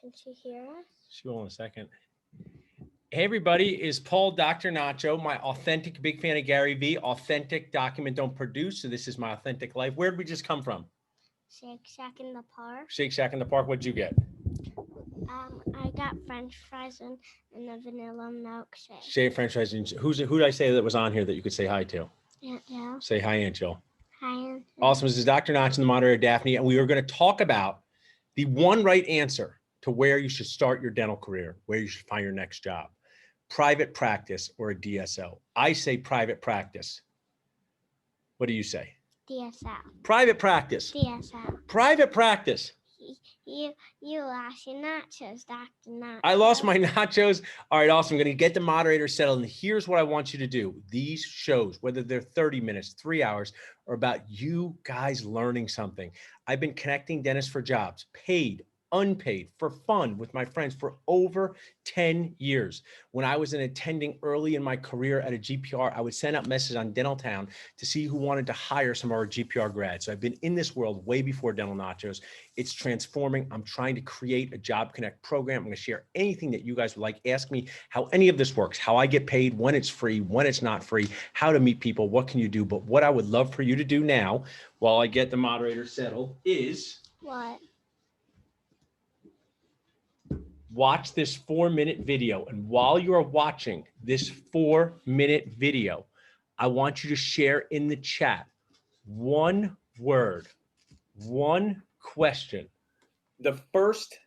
Can she hear us? She will in a second. Hey, everybody, is Paul Dr. Nacho, my authentic big fan of Gary Vee. Authentic document don't produce, so this is my authentic life. Where did we just come from? Shake Shack in the park. Shake Shack in the park. What'd you get? I got French fries and a vanilla milkshake. Shake French fries. Who did I say that was on here that you could say hi to? Aunt Jill. Say hi, Aunt Jill. Hi, Aunt Jill. Awesome. This is Dr. Nacho and the moderator, Daphne, and we are going to talk about the one right answer to where you should start your dental career, where you should find your next job. Private practice or a DSO. I say private practice. What do you say? DSO. Private practice. DSO. Private practice. You lost your nachos, Dr. Nacho. I lost my nachos. All right, awesome. I'm going to get the moderator settled. And here's what I want you to do. These shows, whether they're 30 minutes, 3 hours, are about you guys learning something. I've been connecting dentists for jobs, paid, unpaid, for fun with my friends for over 10 years. When I was an attending early in my career at a GPR, I would send out messages on Dental Town to see who wanted to hire some of our GPR grads. So I've been in this world way before Dental Nachos. It's transforming. I'm trying to create a Job Connect program. I'm going to share anything that you guys would like. Ask me how any of this works, how I get paid, when it's free, when it's not free, how to meet people, what can you do? But what I would love for you to do now, while I get the moderator settled, is What? watch this 4-minute video. And while you are watching this 4-minute video, I want you to share in the chat one word, one question. The first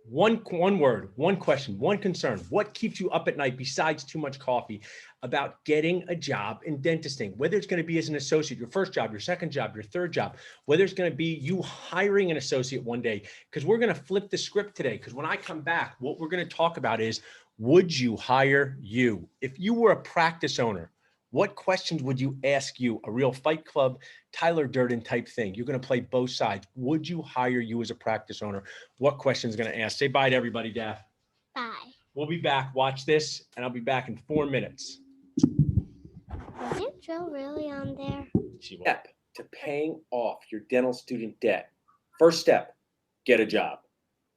one word, one question, one concern. What keeps you up at night besides too much coffee about getting a job in dentisting? Whether it's going to be as an associate, your first job, your second job, your third job, whether it's going to be you hiring an associate one day, because we're going to flip the script today. Because when I come back, what we're going to talk about is, would you hire you? If you were a practice owner, what questions would you ask you? A real Fight Club, Tyler Durden type thing. You're going to play both sides. Would you hire you as a practice owner? What questions going to ask? Say bye to everybody, Daph. Bye. We'll be back. Watch this, and I'll be back in 4 minutes. Was Aunt Jill really on there? Step to paying off your dental student debt. First step, get a job.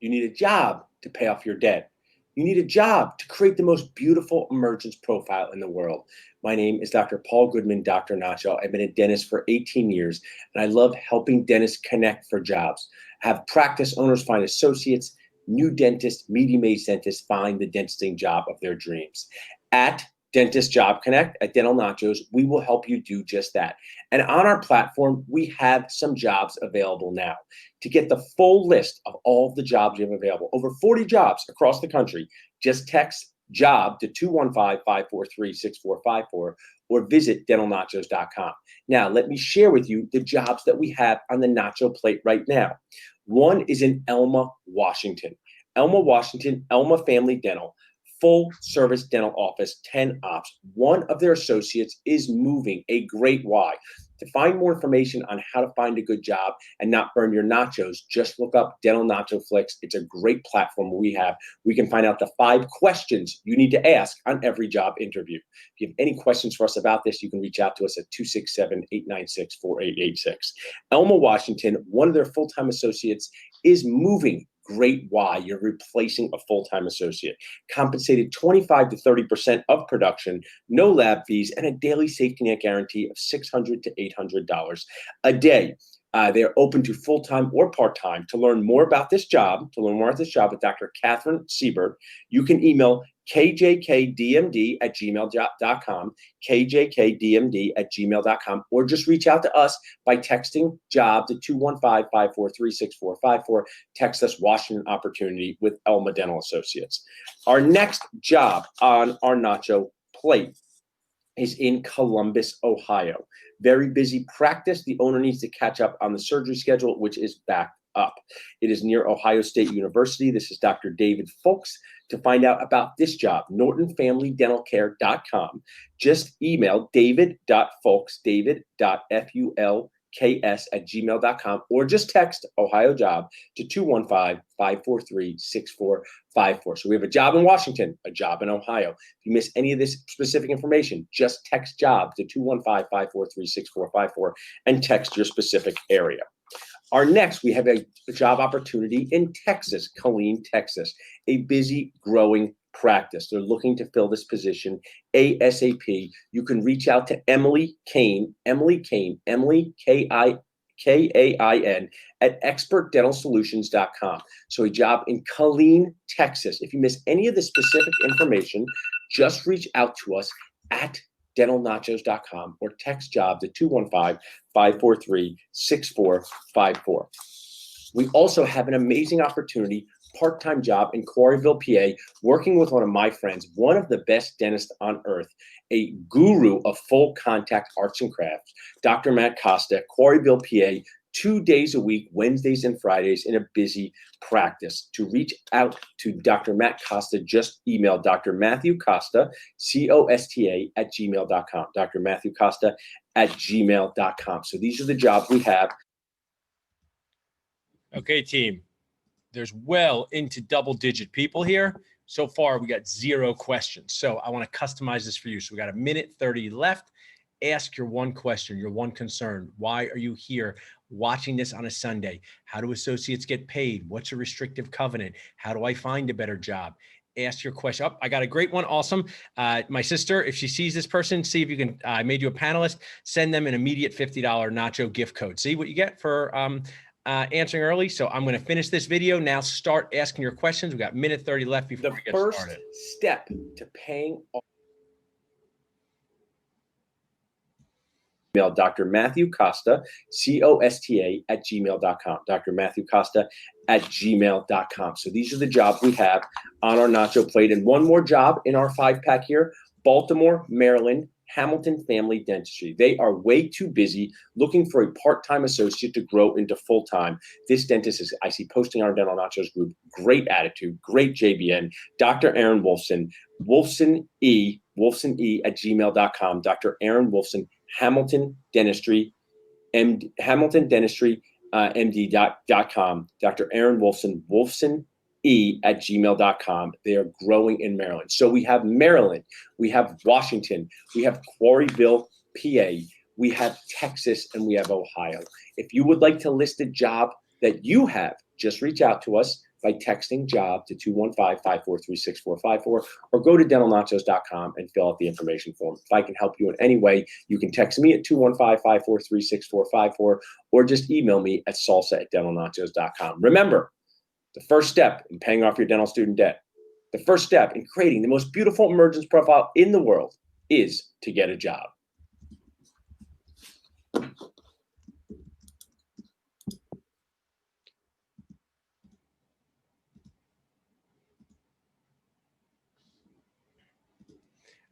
You need a job to pay off your debt. You need a job to create the most beautiful emergence profile in the world. My name is Dr. Paul Goodman, Dr. Nacho. I've been a dentist for 18 years, and I love helping dentists connect for jobs. Have practice owners find associates, new dentists, medium-aged dentists find the dentisting job of their dreams. At Dentist Job Connect at Dental Nachos, we will help you do just that. And on our platform, we have some jobs available now. To get the full list of all of the jobs you have available, over 40 jobs across the country, just text JOB to 215-543-6454 or visit dentalnachos.com. Now, let me share with you the jobs that we have on the Nacho plate right now. One is in Elma, Washington. Elma, Washington, Elma Family Dental. Full service dental office, 10 ops. One of their associates is moving, a great why. To find more information on how to find a good job and not burn your nachos, just look up Dental Nacho Flicks. It's a great platform we have. We can find out the 5 questions you need to ask on every job interview. If you have any questions for us about this, you can reach out to us at 267-896-4886. Elma, Washington, one of their full-time associates is moving. Great why. You're replacing a full-time associate. Compensated 25 to 30% of production, no lab fees, and a daily safety net guarantee of $600 to $800 a day. They're open to full-time or part-time. To learn more about this job, with Dr. Catherine Siebert, you can email kjkdmd@gmail.com, kjkdmd@gmail.com, or just reach out to us by texting JOB to 215-543-6454. Text us Washington Opportunity with Elma Dental Associates. Our next job on our Nacho plate is in Columbus, Ohio. Very busy practice. The owner needs to catch up on the surgery schedule, which is backed up. It is near Ohio State University. This is Dr. David Folks. To find out about this job, NortonFamilyDentalCare.com. Just email david.folks, david.fulks@gmail.com, or just text Ohio Job to 215-543-6454. So we have a job in Washington, a job in Ohio. If you miss any of this specific information, just text JOB to 215-543-6454 and text your specific area. Next, we have a job opportunity in Texas, Killeen, Texas, a busy, growing practice. They're looking to fill this position ASAP. You can reach out to Emily Kain, Emily Kain, at expertdentalsolutions.com. So a job in Killeen, Texas. If you miss any of the specific information, just reach out to us at dentalnachos.com or text job to 215-543-6454. We also have an amazing opportunity, part-time job in Quarryville, PA, working with one of my friends, one of the best dentists on earth, a guru of full contact arts and crafts, Dr. Matt Costa, Quarryville, PA, 2 days a week, Wednesdays and Fridays, in a busy practice. To reach out to Dr. Matt Costa, just email Dr. Matthew Costa, COSTA, at gmail.com. Dr. Matthew Costa at gmail.com. So these are the jobs we have. Okay, team. There's well into double-digit people here. So far, we got 0 questions. So I want to customize this for you. So we got 1:30 left. Ask your one question, your one concern. Why are you here watching this on a Sunday? How do associates get paid? What's a restrictive covenant? How do I find a better job? Ask your question. Oh, I got a great one. Awesome. My sister, if she sees this person, see if you can, I made you a panelist, send them an immediate $50 Nacho gift code. See what you get for answering early. So I'm going to finish this video. Now start asking your questions. We got 1:30 left before we get started. The first step to paying off. Email Dr. Matthew Costa, COSTA, at gmail.com. Dr. Matthew Costa at gmail.com. So these are the jobs we have on our Nacho plate. And one more job in our 5-pack here, Baltimore, Maryland, Hamilton Family Dentistry. They are way too busy looking for a part-time associate to grow into full-time. This dentist is, I see posting on our Dental Nachos group, great attitude, great JBN, Dr. Aaron Wolfson, Wolfson E at gmail.com. Dr. Aaron Wolfson, Hamilton Dentistry, MD.com. Dr. Aaron Wolfson, Wolfson E at gmail.com. They are growing in Maryland. So we have Maryland, we have Washington, we have Quarryville, PA, we have Texas, and we have Ohio. If you would like to list a job that you have, just reach out to us by texting job to 215-543-6454 or go to dentalnachos.com and fill out the information form. If I can help you in any way, you can text me at 215-543-6454 or just email me at salsa@dentalnachos.com. Remember, the first step in paying off your dental student debt, the first step in creating the most beautiful emergence profile in the world is to get a job.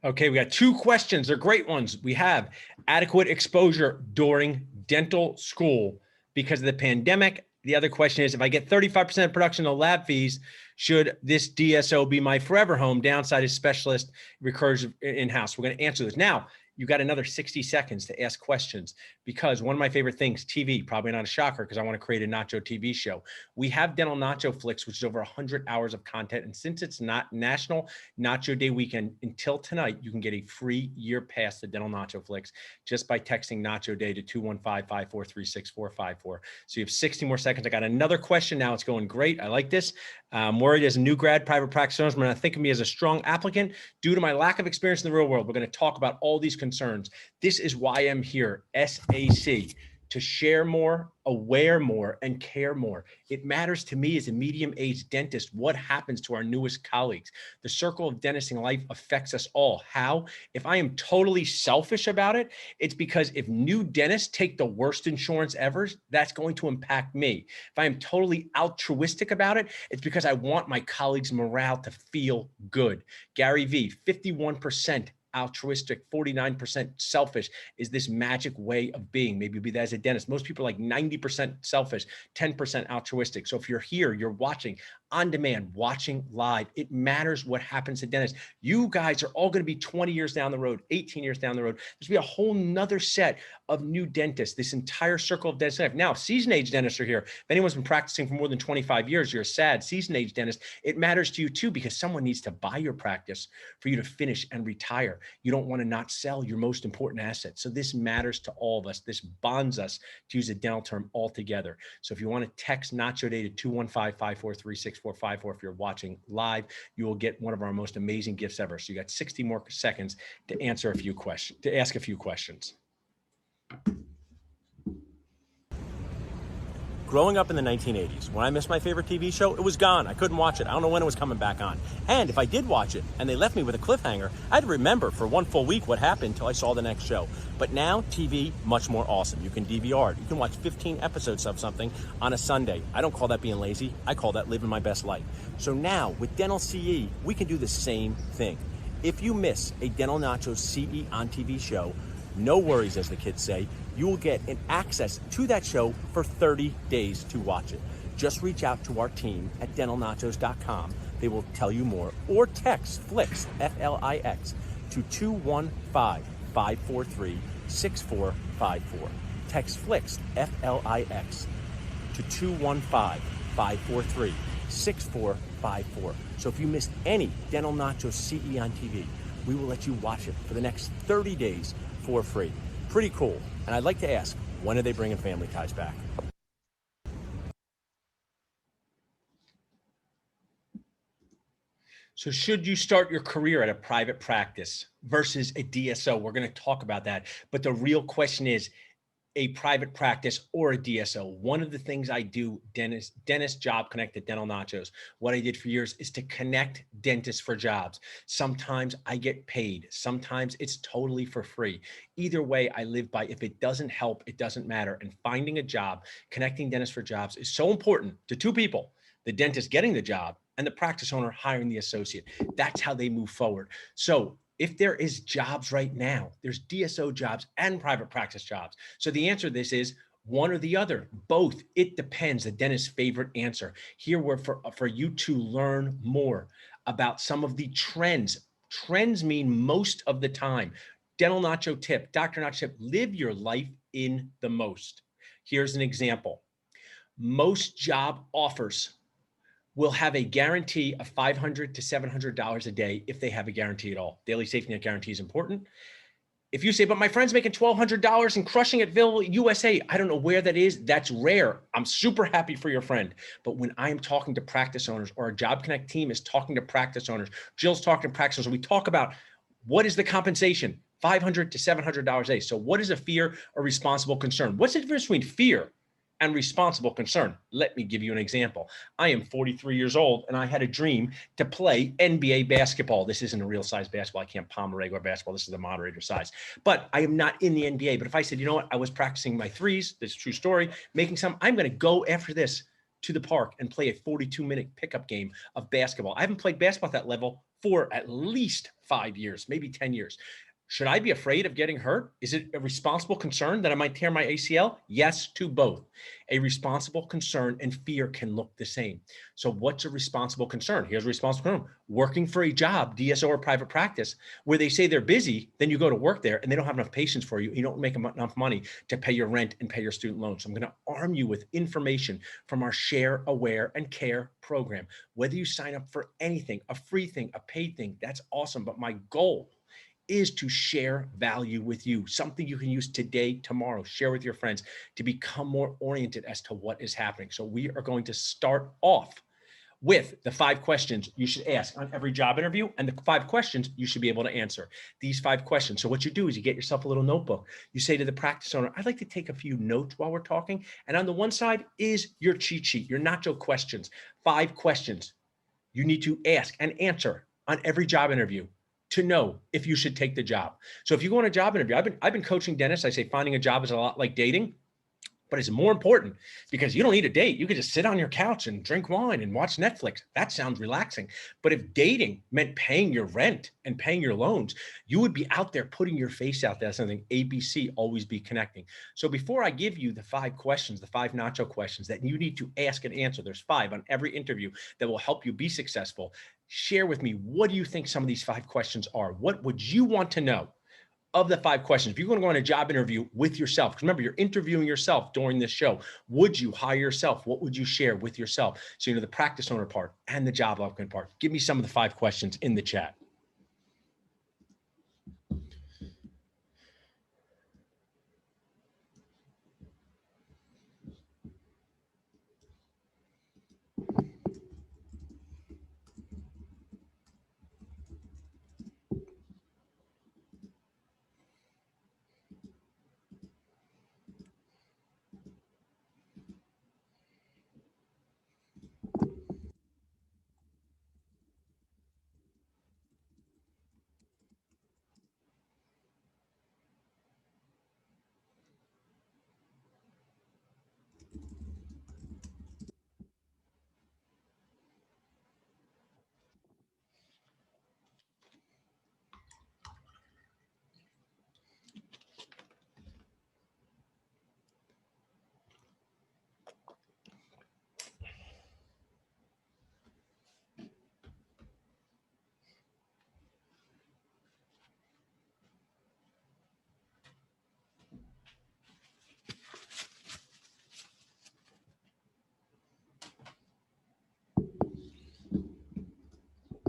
Okay, we got 2 questions. They're great ones. We have adequate exposure during dental school because of the pandemic. The other question is, if I get 35% production of lab fees, should this DSO be my forever home? Downside is specialist recurs in-house. We're going to answer this. Now, you got another 60 seconds to ask questions because one of my favorite things, TV, probably not a shocker because I want to create a Nacho TV show. We have Dental Nacho Flicks, which is over 100 hours of content. And since it's not National Nacho Day weekend, until tonight, you can get a free year pass to Dental Nacho Flicks just by texting Nacho Day to 215-543-6454. So you have 60 more seconds. I got another question now. It's going great. I like this. I'm worried as a new grad private practice owner, when I think of me as a strong applicant due to my lack of experience in the real world. We're going to talk about all these concerns. This is why I'm here, SAC, to share more, aware more, and care more. It matters to me as a medium-aged dentist what happens to our newest colleagues. The circle of dentist in life affects us all. How? If I am totally selfish about it, it's because if new dentists take the worst insurance ever, that's going to impact me. If I am totally altruistic about it, it's because I want my colleagues' morale to feel good. Gary V, 51% altruistic, 49% selfish is this magic way of being. Maybe you'll be that as a dentist. Most people are like 90% selfish, 10% altruistic. So if you're here, you're watching, on demand, watching live. It matters what happens to dentists. You guys are all going to be 20 years down the road, 18 years down the road. There's going to be a whole nother set of new dentists, this entire circle of dentists. Now, seasoned age dentists are here. If anyone's been practicing for more than 25 years, you're a sad seasoned age dentist. It matters to you too, because someone needs to buy your practice for you to finish and retire. You don't want to not sell your most important asset. So this matters to all of us. This bonds us, to use a dental term, all together. So if you want to text Nacho Today to 215-543-6454, if you're watching live, you will get one of our most amazing gifts ever. So you got 60 more seconds to answer a few questions, to ask a few questions. Growing up in the 1980s, when I missed my favorite TV show, it was gone. I couldn't watch it. I don't know when it was coming back on. And if I did watch it and they left me with a cliffhanger, I had to remember for one full week what happened until I saw the next show. But now, TV, much more awesome. You can DVR it. You can watch 15 episodes of something on a Sunday. I don't call that being lazy. I call that living my best life. So now, with Dental CE, we can do the same thing. If you miss a Dental Nachos CE on TV show, no worries, as the kids say. You will get an access to that show for 30 days to watch it. Just reach out to our team at dentalnachos.com. They will tell you more. Or text FLIX, F-L-I-X, to 215-543-6454. Text FLIX, F-L-I-X, to 215-543-6454. So if you missed any Dental Nachos CE on TV, we will let you watch it for the next 30 days for free. Pretty cool. And I'd like to ask, when are they bringing Family Ties back? So should you start your career at a private practice versus a DSO? We're going to talk about that. But the real question is, a private practice or a DSO. One of the things I do, Dentist Job Connect at Dental Nachos, what I did for years is to connect dentists for jobs. Sometimes I get paid. Sometimes it's totally for free. Either way, I live by, if it doesn't help, it doesn't matter. And finding a job, connecting dentists for jobs is so important to two people, the dentist getting the job and the practice owner hiring the associate. That's how they move forward. So if there is jobs right now, there's DSO jobs and private practice jobs. So the answer to this is one or the other, both. It depends, the dentist's favorite answer. Here we're for you to learn more about some of the trends. Trends mean most of the time. Dental Nacho tip, Dr. Nacho tip, live your life in the most. Here's an example. Most job offers will have a guarantee of $500 to $700 a day if they have a guarantee at all. Daily safety net guarantee is important. If you say, but my friend's making $1,200 and crushing at Ville USA, I don't know where that is. That's rare. I'm super happy for your friend. But when I am talking to practice owners, or our Job Connect team is talking to practice owners, Jill's talking to practice owners, we talk about what is the compensation, $500 to $700 a day. So what is a fear or responsible concern? What's the difference between fear and responsible concern? Let me give you an example. I am 43 years old and I had a dream to play NBA basketball. This isn't a real size basketball. I can't palm a regular basketball. This is the moderator size, but I am not in the NBA. But if I said, you know what, I was practicing my threes, this is a true story, making some, I'm going to go after this to the park and play a 42-minute pickup game of basketball. I haven't played basketball at that level for at least 5 years, maybe 10 years. Should I be afraid of getting hurt? Is it a responsible concern that I might tear my ACL? Yes, to both. A responsible concern and fear can look the same. So what's a responsible concern? Here's a responsible concern. Working for a job, DSO or private practice, where they say they're busy, then you go to work there and they don't have enough patience for you. You don't make enough money to pay your rent and pay your student loans. So I'm going to arm you with information from our Share, Aware, and Care program. Whether you sign up for anything, a free thing, a paid thing, that's awesome. But my goal is to share value with you, something you can use today, tomorrow, share with your friends to become more oriented as to what is happening. So we are going to start off with the 5 questions you should ask on every job interview and the 5 questions you should be able to answer. These 5 questions. So what you do is you get yourself a little notebook. You say to the practice owner, I'd like to take a few notes while we're talking. And on the one side is your cheat sheet, your Nacho questions. 5 questions you need to ask and answer on every job interview to know if you should take the job. So if you go on a job interview, I've been coaching dentists. I say finding a job is a lot like dating. But it's more important because you don't need a date. You could just sit on your couch and drink wine and watch Netflix. That sounds relaxing. But if dating meant paying your rent and paying your loans, you would be out there putting your face out there. Something ABC, always be connecting. So before I give you the 5 questions, the 5 Nacho questions that you need to ask and answer, there's 5 on every interview that will help you be successful. Share with me, what do you think some of these 5 questions are? What would you want to know? Of the 5 questions, if you're going to go on a job interview with yourself, because remember, you're interviewing yourself during this show. Would you hire yourself? What would you share with yourself? So, the practice owner part and the job applicant part. Give me some of the 5 questions in the chat.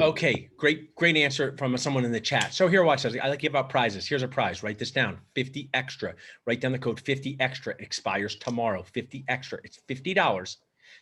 Okay, great answer from someone in the chat. So here, watch this. I like to give out prizes. Here's a prize. Write this down. 50 extra. Write down the code 50 extra. It expires tomorrow. 50 extra. It's $50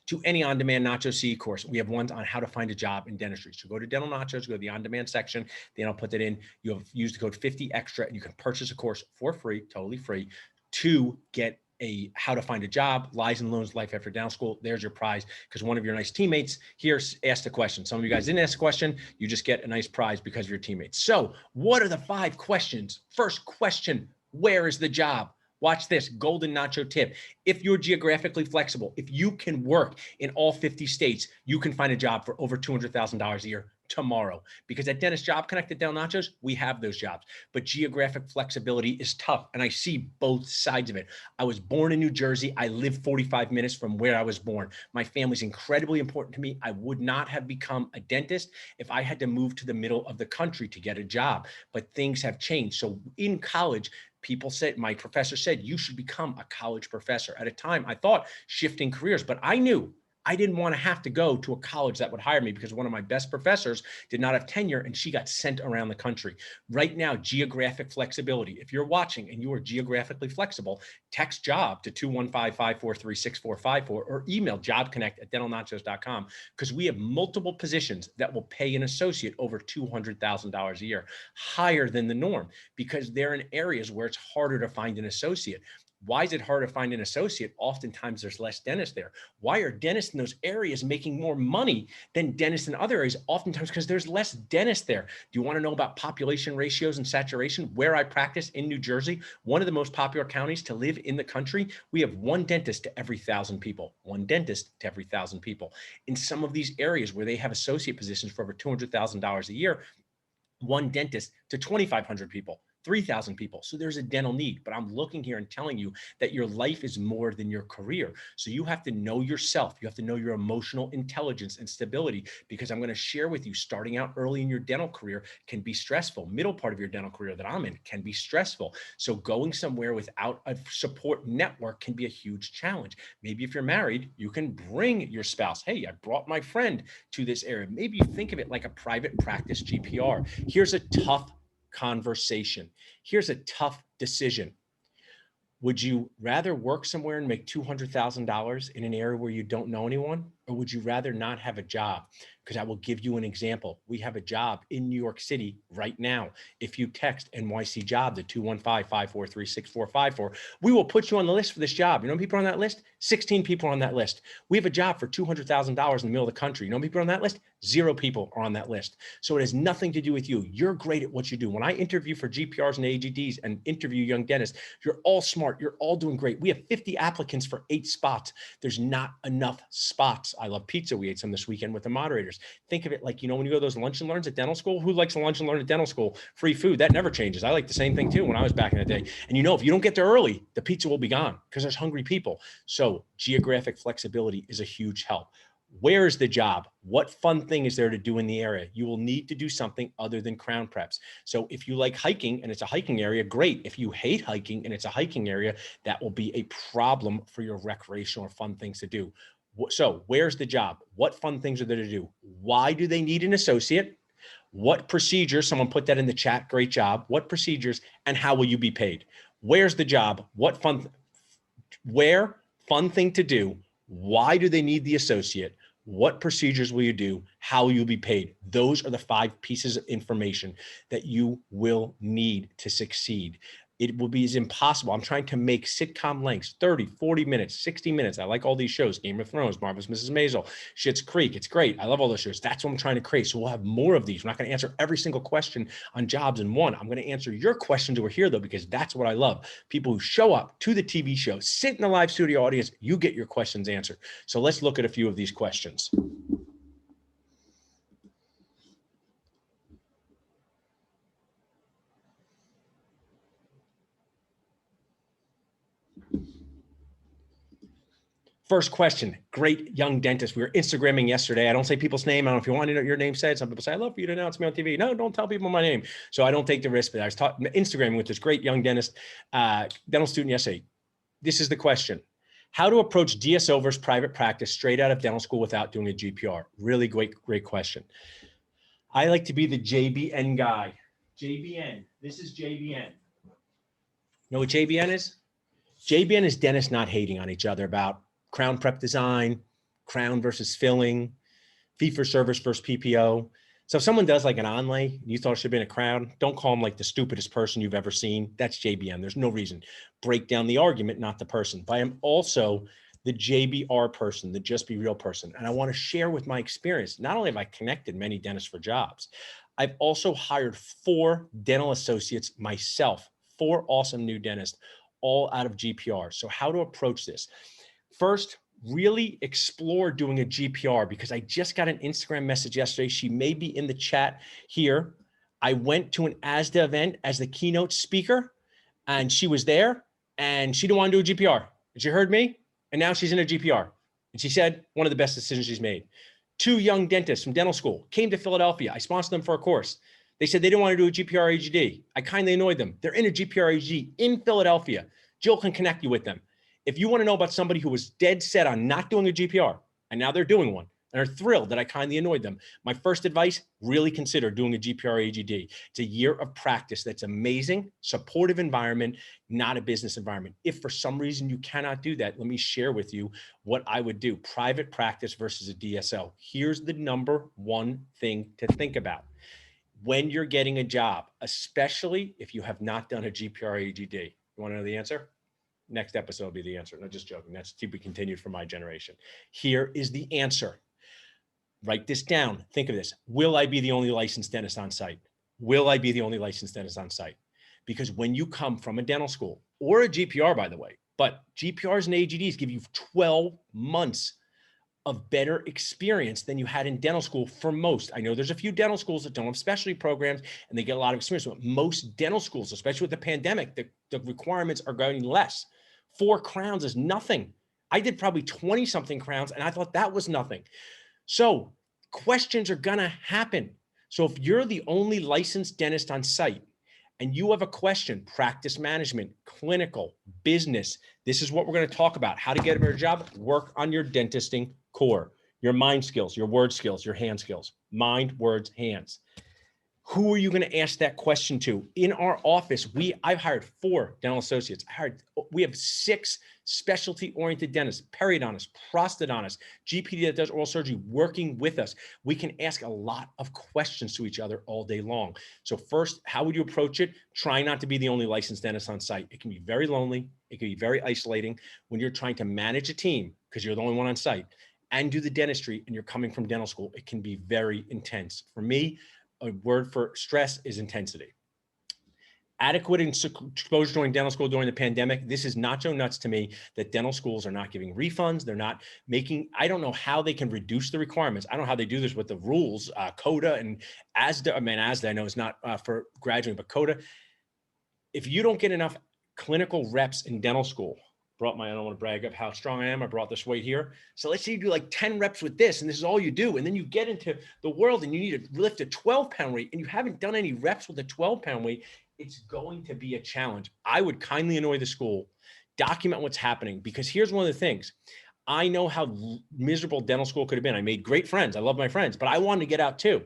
to any on-demand Nacho CE course. We have ones on how to find a job in dentistry. So go to Dental Nachos, go to the on-demand section. Then I'll put that in. You have used the code 50 extra, and you can purchase a course for free, totally free, to get a how to find a job, lies and loans, life after dental school. There's your prize, because one of your nice teammates here asked a question. Some of you guys didn't ask a question. You just get a nice prize because of your teammates. So what are the 5 questions? First question, where is the job? Watch this golden Nacho tip. If you're geographically flexible, if you can work in all 50 states, you can find a job for over $200,000 a year tomorrow, because at Dentist Job Connect at Dental Nachos, we have those jobs. But geographic flexibility is tough, and I see both sides of it. I was born in New Jersey. I live 45 minutes from where I was born. My family's incredibly important to me. I would not have become a dentist if I had to move to the middle of the country to get a job, but things have changed. So in college, people said, my professor said, you should become a college professor. At a time, I thought shifting careers, but I knew I didn't want to have to go to a college that would hire me, because one of my best professors did not have tenure and she got sent around the country. Right now, geographic flexibility. If you're watching and you are geographically flexible, text job to 215-543-6454 or email jobconnect@dentalnachos.com, because we have multiple positions that will pay an associate over $200,000 a year, higher than the norm, because they're in areas where it's harder to find an associate. Why is it hard to find an associate? Oftentimes there's less dentists there. Why are dentists in those areas making more money than dentists in other areas? Oftentimes because there's less dentists there. Do you want to know about population ratios and saturation? Where I practice in New Jersey, one of the most popular counties to live in the country, we have 1 dentist to every 1,000 people, 1 dentist to every 1,000 people. In some of these areas where they have associate positions for over $200,000 a year, 1 dentist to 2,500 people. 3,000 people. So there's a dental need, but I'm looking here and telling you that your life is more than your career. So you have to know yourself. You have to know your emotional intelligence and stability, because I'm going to share with you, starting out early in your dental career can be stressful. Middle part of your dental career that I'm in can be stressful. So going somewhere without a support network can be a huge challenge. Maybe if you're married, you can bring your spouse. Hey, I brought my friend to this area. Maybe you think of it like a private practice GPR. Here's a tough conversation. Here's a tough decision. Would you rather work somewhere and make $200,000 in an area where you don't know anyone, Or would you rather not have a job? Because I will give you an example. We have a job in New York City right now. If you text NYC job to 215-543-6454, we will put you on the list for this job. You know how many people are on that list? 16 people are on that list. We have a job for $200,000 in the middle of the country. You know how many people are on that list? 0 people are on that list. So it has nothing to do with you. You're great at what you do. When I interview for GPRs and AGDs and interview young dentists, you're all smart. You're all doing great. We have 50 applicants for 8 spots. There's not enough spots. I love pizza. We ate some this weekend with the moderators. Think of it like, you know, when you go to those lunch and learns at dental school, who likes a lunch and learn at dental school? Free food. That never changes. I like the same thing too when I was back in the day. And you know, if you don't get there early, the pizza will be gone because there's hungry people. So geographic flexibility is a huge help. Where is the job? What fun thing is there to do in the area? You will need to do something other than crown preps. So if you like hiking and it's a hiking area, great. If you hate hiking and it's a hiking area, that will be a problem for your recreational or fun things to do. So where's the job? What fun things are there to do? Why do they need an associate? What procedures? Someone put that in the chat. Great job. What procedures and how will you be paid? Where's the job? What fun? Where? Fun thing to do. Why do they need the associate? What procedures will you do? How will you be paid? Those are the 5 pieces of information that you will need to succeed. It will be as impossible. I'm trying to make sitcom lengths, 30, 40 minutes, 60 minutes. I like all these shows, Game of Thrones, Marvelous Mrs. Maisel, Schitt's Creek. It's great. I love all those shows. That's what I'm trying to create. So we'll have more of these. We're not going to answer every single question on jobs in one. I'm going to answer your questions over here though, because that's what I love. People who show up to the TV show, sit in the live studio audience, you get your questions answered. So let's look at a few of these questions. First question, great young dentist. We were Instagramming yesterday. I don't say people's name. I don't know if you want to know your name said. Some people say, I'd love for you to announce me on TV. No, don't tell people my name. So I don't take the risk, but I was Instagramming with this great young dentist, dental student yesterday. This is the question. How to approach DSO versus private practice straight out of dental school without doing a GPR? Really great question. I like to be the JBN guy. JBN, this is JBN. Know what JBN is? JBN is dentists not hating on each other about crown prep design, crown versus filling, fee for service versus PPO. So if someone does like an onlay, and you thought it should have been a crown, don't call them like the stupidest person you've ever seen. That's JBN. There's no reason. Break down the argument, not the person. But I am also the JBR person, the just be real person. And I want to share with my experience. Not only have I connected many dentists for jobs, I've also hired 4 dental associates myself, 4 awesome new dentists, all out of GPR. So how to approach this? First, really explore doing a GPR because I just got an Instagram message yesterday. She may be in the chat here. I went to an ASDA event as the keynote speaker and she was there and she didn't want to do a GPR. And she heard me and now she's in a GPR. And she said one of the best decisions she's made. 2 young dentists from dental school came to Philadelphia. I sponsored them for a course. They said they didn't want to do a GPR AGD. I kindly annoyed them. They're in a GPR AGD in Philadelphia. Jill can connect you with them. If you want to know about somebody who was dead set on not doing a GPR, and now they're doing one, and are thrilled that I kindly annoyed them, my first advice, really consider doing a GPR AGD. It's a year of practice that's amazing, supportive environment, not a business environment. If for some reason you cannot do that, let me share with you what I would do. Private practice versus a DSO. Here's the number 1 thing to think about. When you're getting a job, especially if you have not done a GPR AGD. You want to know the answer? Next episode will be the answer. No, just joking. That's to be continued for my generation. Here is the answer. Write this down. Think of this. Will I be the only licensed dentist on site? Will I be the only licensed dentist on site? Because when you come from a dental school or a GPR, by the way, but GPRs and AGDs give you 12 months of better experience than you had in dental school for most. I know there's a few dental schools that don't have specialty programs and they get a lot of experience, but most dental schools, especially with the pandemic, the requirements are going less. 4 crowns is nothing. I did probably 20 something crowns and I thought that was nothing. So questions are gonna happen. So if you're the only licensed dentist on site and you have a question, practice management, clinical, business, this is what we're gonna talk about. How to get a better job, work on your dentisting core, your mind skills, your word skills, your hand skills, mind, words, hands. Who are you going to ask that question to? In our office, I've hired 4 dental associates. We have 6 specialty-oriented dentists, periodontists, prosthodontists, GP that does oral surgery working with us. We can ask a lot of questions to each other all day long. So first, how would you approach it? Try not to be the only licensed dentist on site. It can be very lonely. It can be very isolating when you're trying to manage a team because you're the only one on site and do the dentistry and you're coming from dental school. It can be very intense. For me, a word for stress is intensity. Adequate exposure during dental school during the pandemic. This is nacho nuts to me that dental schools are not giving refunds. They're not making, I don't know how they can reduce the requirements. I don't know how they do this with the rules, CODA and ASDA. I mean, ASDA I know is not for graduating, but CODA. If you don't get enough clinical reps in dental school, I don't want to brag of how strong I am. I brought this weight here. So let's say you do like 10 reps with this and this is all you do. And then you get into the world and you need to lift a 12-pound weight and you haven't done any reps with a 12-pound weight. It's going to be a challenge. I would kindly annoy the school, document what's happening, because here's one of the things. I know how miserable dental school could have been. I made great friends. I love my friends, but I wanted to get out too.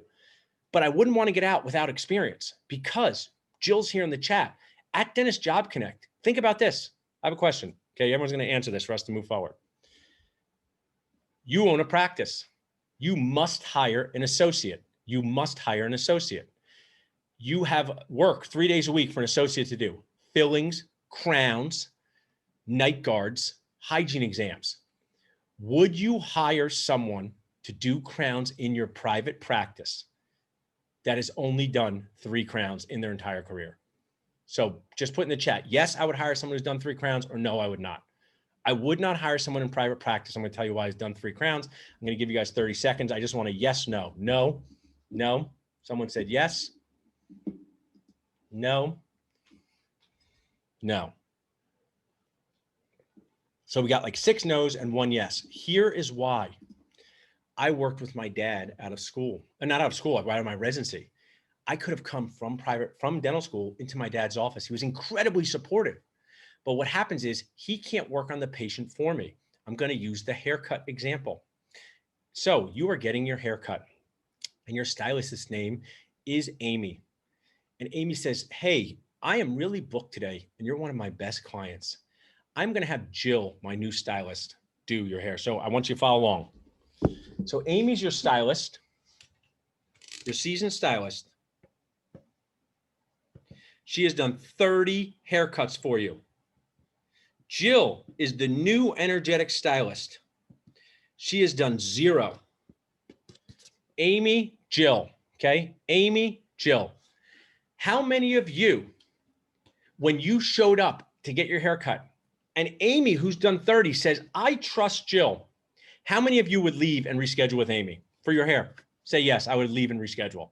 But I wouldn't want to get out without experience because Jill's here in the chat at Dentist Job Connect. Think about this. I have a question. Okay, everyone's going to answer this for us to move forward. You own a practice. You must hire an associate. You must hire an associate. You have work 3 days a week for an associate to do. Fillings, crowns, night guards, hygiene exams. Would you hire someone to do crowns in your private practice that has only done 3 crowns in their entire career? So just put in the chat, yes, I would hire someone who's done 3 crowns, or no, I would not. I would not hire someone in private practice. I'm going to tell you why he's done 3 crowns. I'm going to give you guys 30 seconds. I just want a yes, no, no, no. Someone said yes. No. No. So we got like 6 no's and 1 yes. Here is why. I worked with my dad out of school, and not out of school, right out of my residency. I could have come from dental school into my dad's office. He was incredibly supportive. But what happens is he can't work on the patient for me. I'm going to use the haircut example. So you are getting your haircut and your stylist's name is Amy. And Amy says, hey, I am really booked today and you're one of my best clients. I'm going to have Jill, my new stylist, do your hair. So I want you to follow along. So Amy's your stylist, your seasoned stylist. She has done 30 haircuts for you. Jill is the new energetic stylist. She has done 0. Amy, Jill, okay? Amy, Jill. How many of you, when you showed up to get your haircut, and Amy, who's done 30, says, I trust Jill, how many of you would leave and reschedule with Amy for your hair? Say yes, I would leave and reschedule.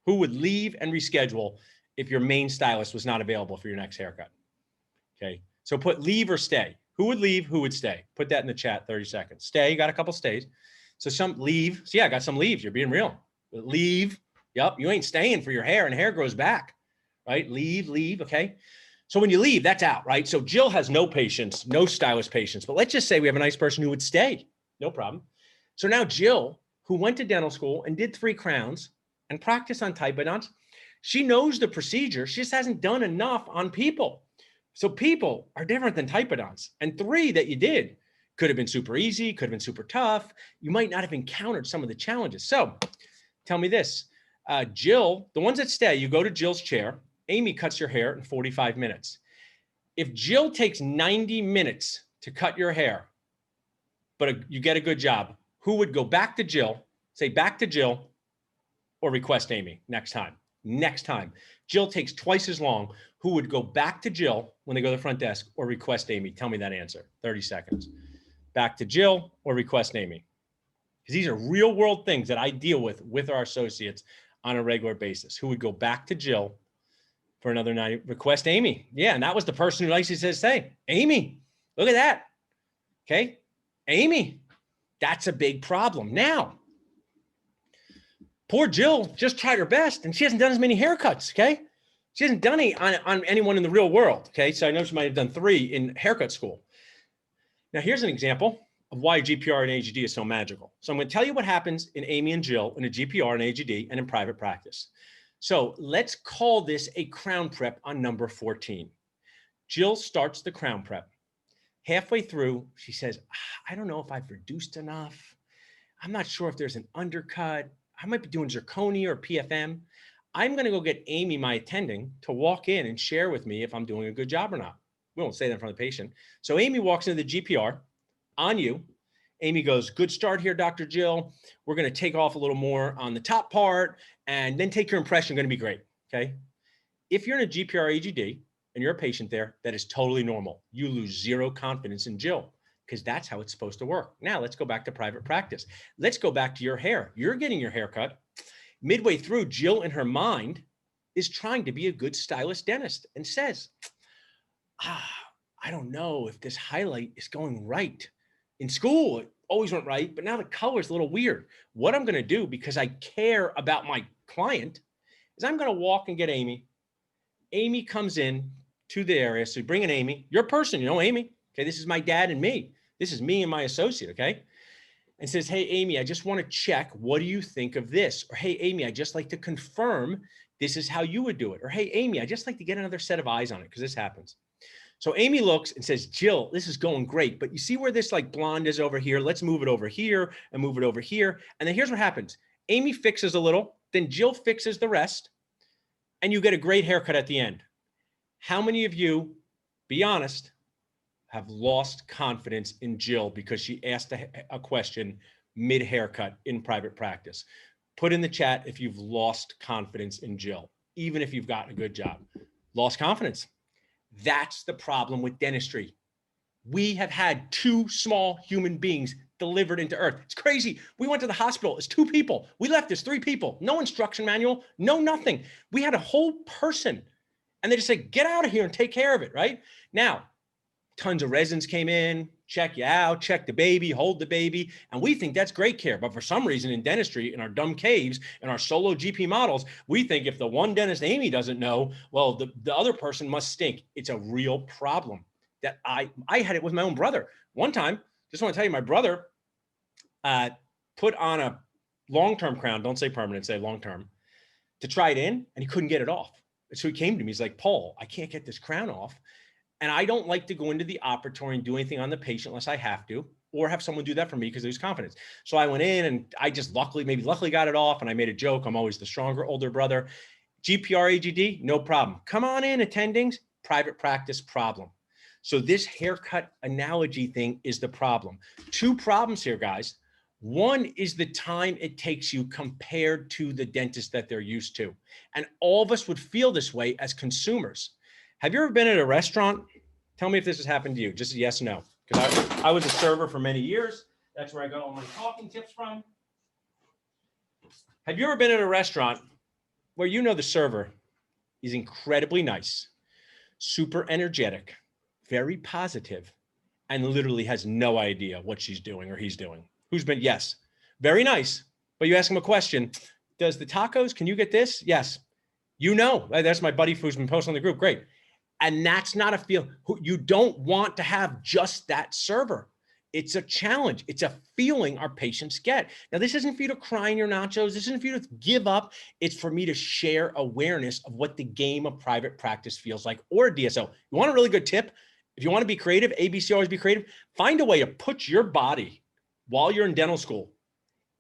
Who would leave and reschedule if your main stylist was not available for your next haircut? Okay, so put leave or stay. Who would leave, who would stay? Put that in the chat, 30 seconds. Stay, you got a couple stays. So some leave. So yeah, I got some leaves. You're being real. Leave. Yep, you ain't staying for your hair and hair grows back, right? Leave, okay? So when you leave, that's out, right? So Jill has no patience, no stylist patience, but let's just say we have a nice person who would stay, no problem. So now Jill, who went to dental school and did 3 crowns and practiced on typodonts, she knows the procedure, she just hasn't done enough on people. So people are different than typodonts. And 3 that you did could have been super easy, could have been super tough. You might not have encountered some of the challenges. So tell me this, Jill, the ones that stay, you go to Jill's chair, Amy cuts your hair in 45 minutes. If Jill takes 90 minutes to cut your hair, but you get a good job, who would go back to Jill, say back to Jill, or request Amy next time? Next time. Jill takes twice as long. Who would go back to Jill when they go to the front desk or request Amy? Tell me that answer. 30 seconds. Back to Jill or request Amy? Because these are real world things that I deal with our associates on a regular basis. Who would go back to Jill for another night? Request Amy. Yeah, and that was the person who actually says, hey, Amy, look at that. Okay, Amy, that's a big problem. Now, poor Jill just tried her best and she hasn't done as many haircuts, okay? She hasn't done any on anyone in the real world, okay? So I know she might have done 3 in haircut school. Now here's an example of why GPR and AGD is so magical. So I'm gonna tell you what happens in Amy and Jill in a GPR and AGD and in private practice. So let's call this a crown prep on number 14. Jill starts the crown prep. Halfway through, she says, I don't know if I've reduced enough. I'm not sure if there's an undercut. I might be doing zirconia or PFM. I'm going to go get Amy, my attending, to walk in and share with me if I'm doing a good job or not. We won't say that in front of the patient. So Amy walks into the GPR on you. Amy goes, good start here, Dr. Jill. We're going to take off a little more on the top part and then take your impression. Going to be great. Okay. If you're in a GPR AGD and you're a patient there, that is totally normal. You lose zero confidence in Jill because that's how it's supposed to work. Now let's go back to private practice. Let's go back to your hair. You're getting your hair cut. Midway through, Jill in her mind is trying to be a good stylist dentist and says, I don't know if this highlight is going right. In school, it always went right, but now the color is a little weird. What I'm going to do, because I care about my client, is I'm going to walk and get Amy. Amy comes in to the area. So you bring in Amy, your person, you know, Amy. Okay, this is my dad and me. This is me and my associate, okay? And says, hey, Amy, I just want to check. What do you think of this? Or, hey, Amy, I just like to confirm this is how you would do it. Or, hey, Amy, I just like to get another set of eyes on it because this happens. So Amy looks and says, Jill, this is going great, but you see where this like blonde is over here? Let's move it over here and move it over here. And then here's what happens. Amy fixes a little, then Jill fixes the rest, and you get a great haircut at the end. How many of you, be honest, have lost confidence in Jill because she asked a question mid-haircut in private practice? Put in the chat if you've lost confidence in Jill, even if you've gotten a good job. Lost confidence. That's the problem with dentistry. We have had two small human beings delivered into earth. It's crazy. We went to the hospital as two people. We left as three people. No instruction manual, no nothing. We had a whole person. And they just said, get out of here and take care of it, right? Now, tons of residents came in, check you out, check the baby, hold the baby. And we think that's great care. But for some reason in dentistry, in our dumb caves, in our solo GP models, we think if the one dentist Amy doesn't know, well, the other person must stink. It's a real problem that I had it with my own brother. One time, just want to tell you, my brother put on a long-term crown, don't say permanent, say long-term, to try it in, and he couldn't get it off. So he came to me, he's like, Paul, I can't get this crown off. And I don't like to go into the operatory and do anything on the patient unless I have to, or have someone do that for me because there's confidence. So I went in and I just luckily got it off, and I made a joke. I'm always the stronger older brother. GPR AGD, no problem. Come on in, attendings, private practice problem. So this haircut analogy thing is the problem. Two problems here, guys. One is the time it takes you compared to the dentist that they're used to. And all of us would feel this way as consumers. Have you ever been at a restaurant? Tell me if this has happened to you. Just a yes or no. Because I was a server for many years. That's where I got all my talking tips from. Have you ever been at a restaurant where you know the server is incredibly nice, super energetic, very positive, and literally has no idea what she's doing or he's doing? Who's been? Yes. Very nice. But you ask him a question. Does the tacos, can you get this? Yes. You know, that's my buddy who's been posting on the group. Great. And that's not a feel. You don't want to have just that server. It's a challenge. It's a feeling our patients get. Now, this isn't for you to cry in your nachos. This isn't for you to give up. It's for me to share awareness of what the game of private practice feels like, or a DSO. You want a really good tip? If you want to be creative, ABC, always be creative. Find a way to put your body while you're in dental school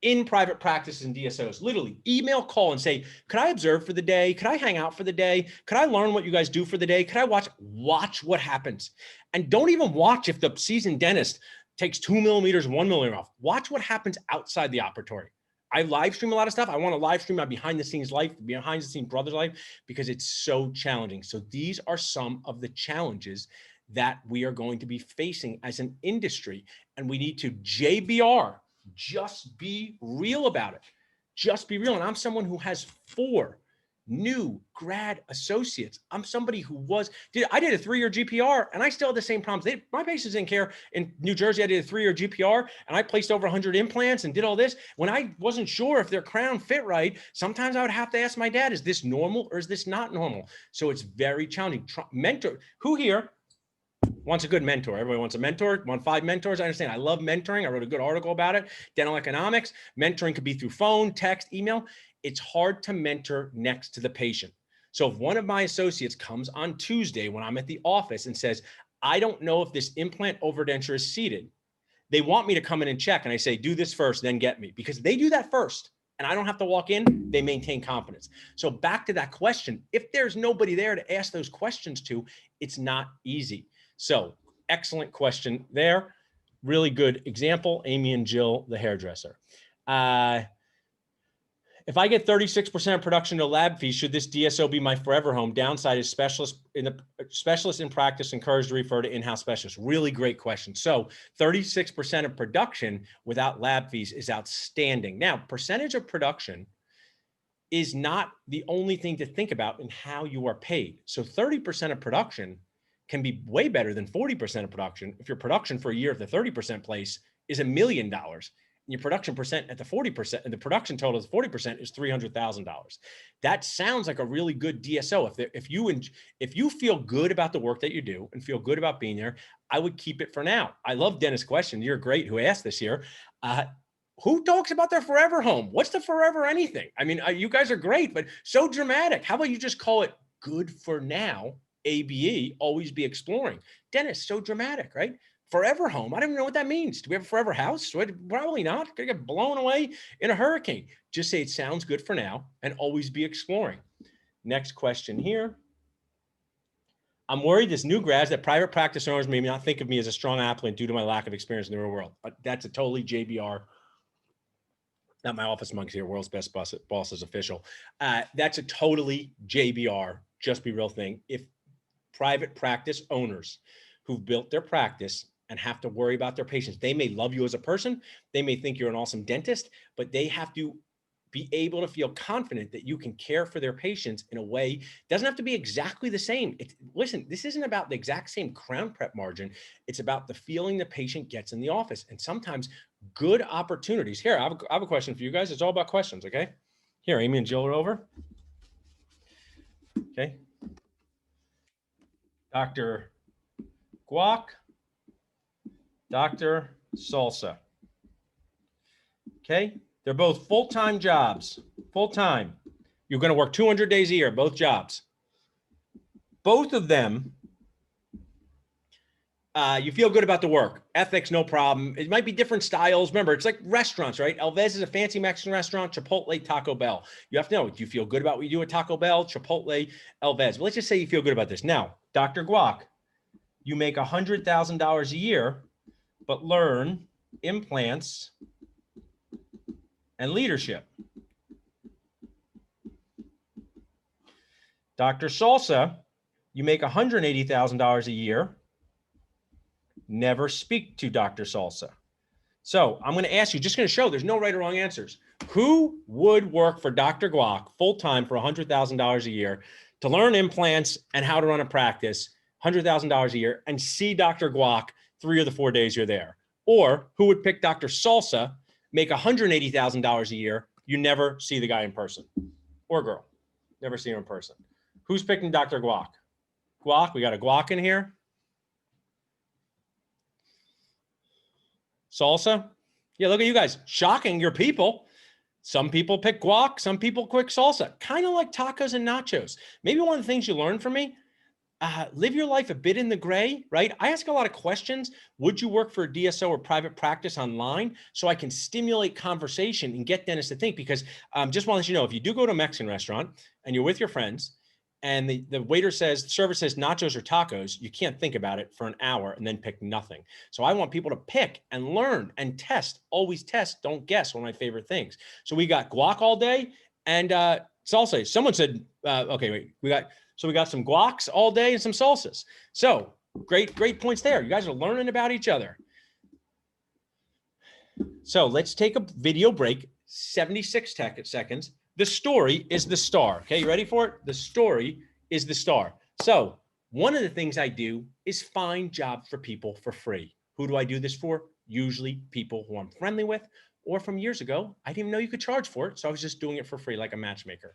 in private practice and DSOs. Literally email, call, and say, could I observe for the day? Could I hang out for the day? Could I learn what you guys do for the day? Could I watch what happens? And don't even watch if the seasoned dentist takes 2 millimeters, 1 millimeter off. Watch what happens outside the operatory. I live stream a lot of stuff. I want to live stream my behind the scenes life, behind the scenes brother's life, because it's so challenging. So these are some of the challenges that we are going to be facing as an industry. And we need to JBR, just be real about it. Just be real. And I'm someone who has 4 new grad associates. I'm somebody who I did a 3-year GPR and I still had the same problems. My patients didn't care. In New Jersey, I did a 3-year GPR and I placed over 100 implants and did all this. When I wasn't sure if their crown fit right, sometimes I would have to ask my dad, is this normal or is this not normal? So it's very challenging. Mentor, who here wants a good mentor? Everybody wants a mentor. Want 5 mentors? I understand. I love mentoring. I wrote a good article about it. Dental economics. Mentoring could be through phone, text, email. It's hard to mentor next to the patient. So if one of my associates comes on Tuesday when I'm at the office and says, I don't know if this implant overdenture is seated, they want me to come in and check. And I say, do this first, then get me, because they do that first and I don't have to walk in, they maintain confidence. So back to that question, if there's nobody there to ask those questions to, it's not easy. So excellent question there. Really good example, Amy and Jill, the hairdresser. If I get 36% of production to lab fees, should this DSO be my forever home? Downside is specialists in practice encouraged to refer to in-house specialists. Really great question. So 36% of production without lab fees is outstanding. Now, percentage of production is not the only thing to think about in how you are paid. So 30% of production can be way better than 40% of production. If your production for a year at the 30% place is $1 million, your production percent at the 40% and the production total is 40% is $300,000. That sounds like a really good DSO. If you feel good about the work that you do and feel good about being there, I would keep it for now. I love Dennis' question. You're great who asked this here. Who talks about their forever home? What's the forever anything? I mean, you guys are great, but so dramatic. How about you just call it good for now? ABE, always be exploring. Dennis, so dramatic, right? Forever home. I don't even know what that means. Do we have a forever house? Probably not. Gonna get blown away in a hurricane. Just say it sounds good for now and always be exploring. Next question here. I'm worried this new grads that private practice owners may not think of me as a strong applicant due to my lack of experience in the real world. That's a totally JBR. Not my office monks here, world's best bosses official. That's a totally JBR, just be real thing. If private practice owners who've built their practice and have to worry about their patients, they may love you as a person, they may think you're an awesome dentist, but they have to be able to feel confident that you can care for their patients in a way. It doesn't have to be exactly the same. Listen, this isn't about the exact same crown prep margin. It's about the feeling the patient gets in the office. And sometimes good opportunities. Here, I have a question for you guys. It's all about questions, okay? Here, Amy and Jill are over. Okay. Dr. Guac, Dr. Salsa. Okay. They're both full-time jobs, full-time. You're going to work 200 days a year, both jobs. Both of them, you feel good about the work. Ethics, no problem. It might be different styles. Remember, it's like restaurants, right? Alvez is a fancy Mexican restaurant, Chipotle, Taco Bell. You have to know, do you feel good about what you do at Taco Bell, Chipotle, Alvez? But let's just say you feel good about this. Now, Dr. Guac, you make $100,000 a year, but learn implants and leadership. Dr. Salsa, you make $180,000 a year. Never speak to Dr. Salsa. So I'm going to ask you, just going to show there's no right or wrong answers. Who would work for Dr. Guac full-time for $100,000 a year to learn implants and how to run a practice, $100,000 a year, and see Dr. Guac 3 of the 4 days you're there? Or who would pick Dr. Salsa, make $180,000 a year, you never see the guy in person, or girl, never see him in person? Who's picking Dr. Guac? Guac, we got a Guac in here. Salsa? Yeah, look at you guys. Shocking, your people. Some people pick Guac, some people pick Salsa. Kind of like tacos and nachos. Maybe one of the things you learned from me, live your life a bit in the gray, right? I ask a lot of questions. Would you work for a DSO or private practice online? So I can stimulate conversation and get dentists to think, because just want to let you know, if you do go to a Mexican restaurant and you're with your friends and the waiter says, the server says nachos or tacos, you can't think about it for an hour and then pick nothing. So I want people to pick and learn and test, always test, don't guess, one of my favorite things. So we got Guac all day and salsa. Someone said, okay, wait, we got some guacs all day and some salsas. So great points there. You guys are learning about each other. So let's take a video break, 76 seconds. The story is the star. Okay, you ready for it? The story is the star. So one of the things I do is find jobs for people for free. Who do I do this for? Usually people who I'm friendly with, or from years ago, I didn't even know you could charge for it. So I was just doing it for free like a matchmaker.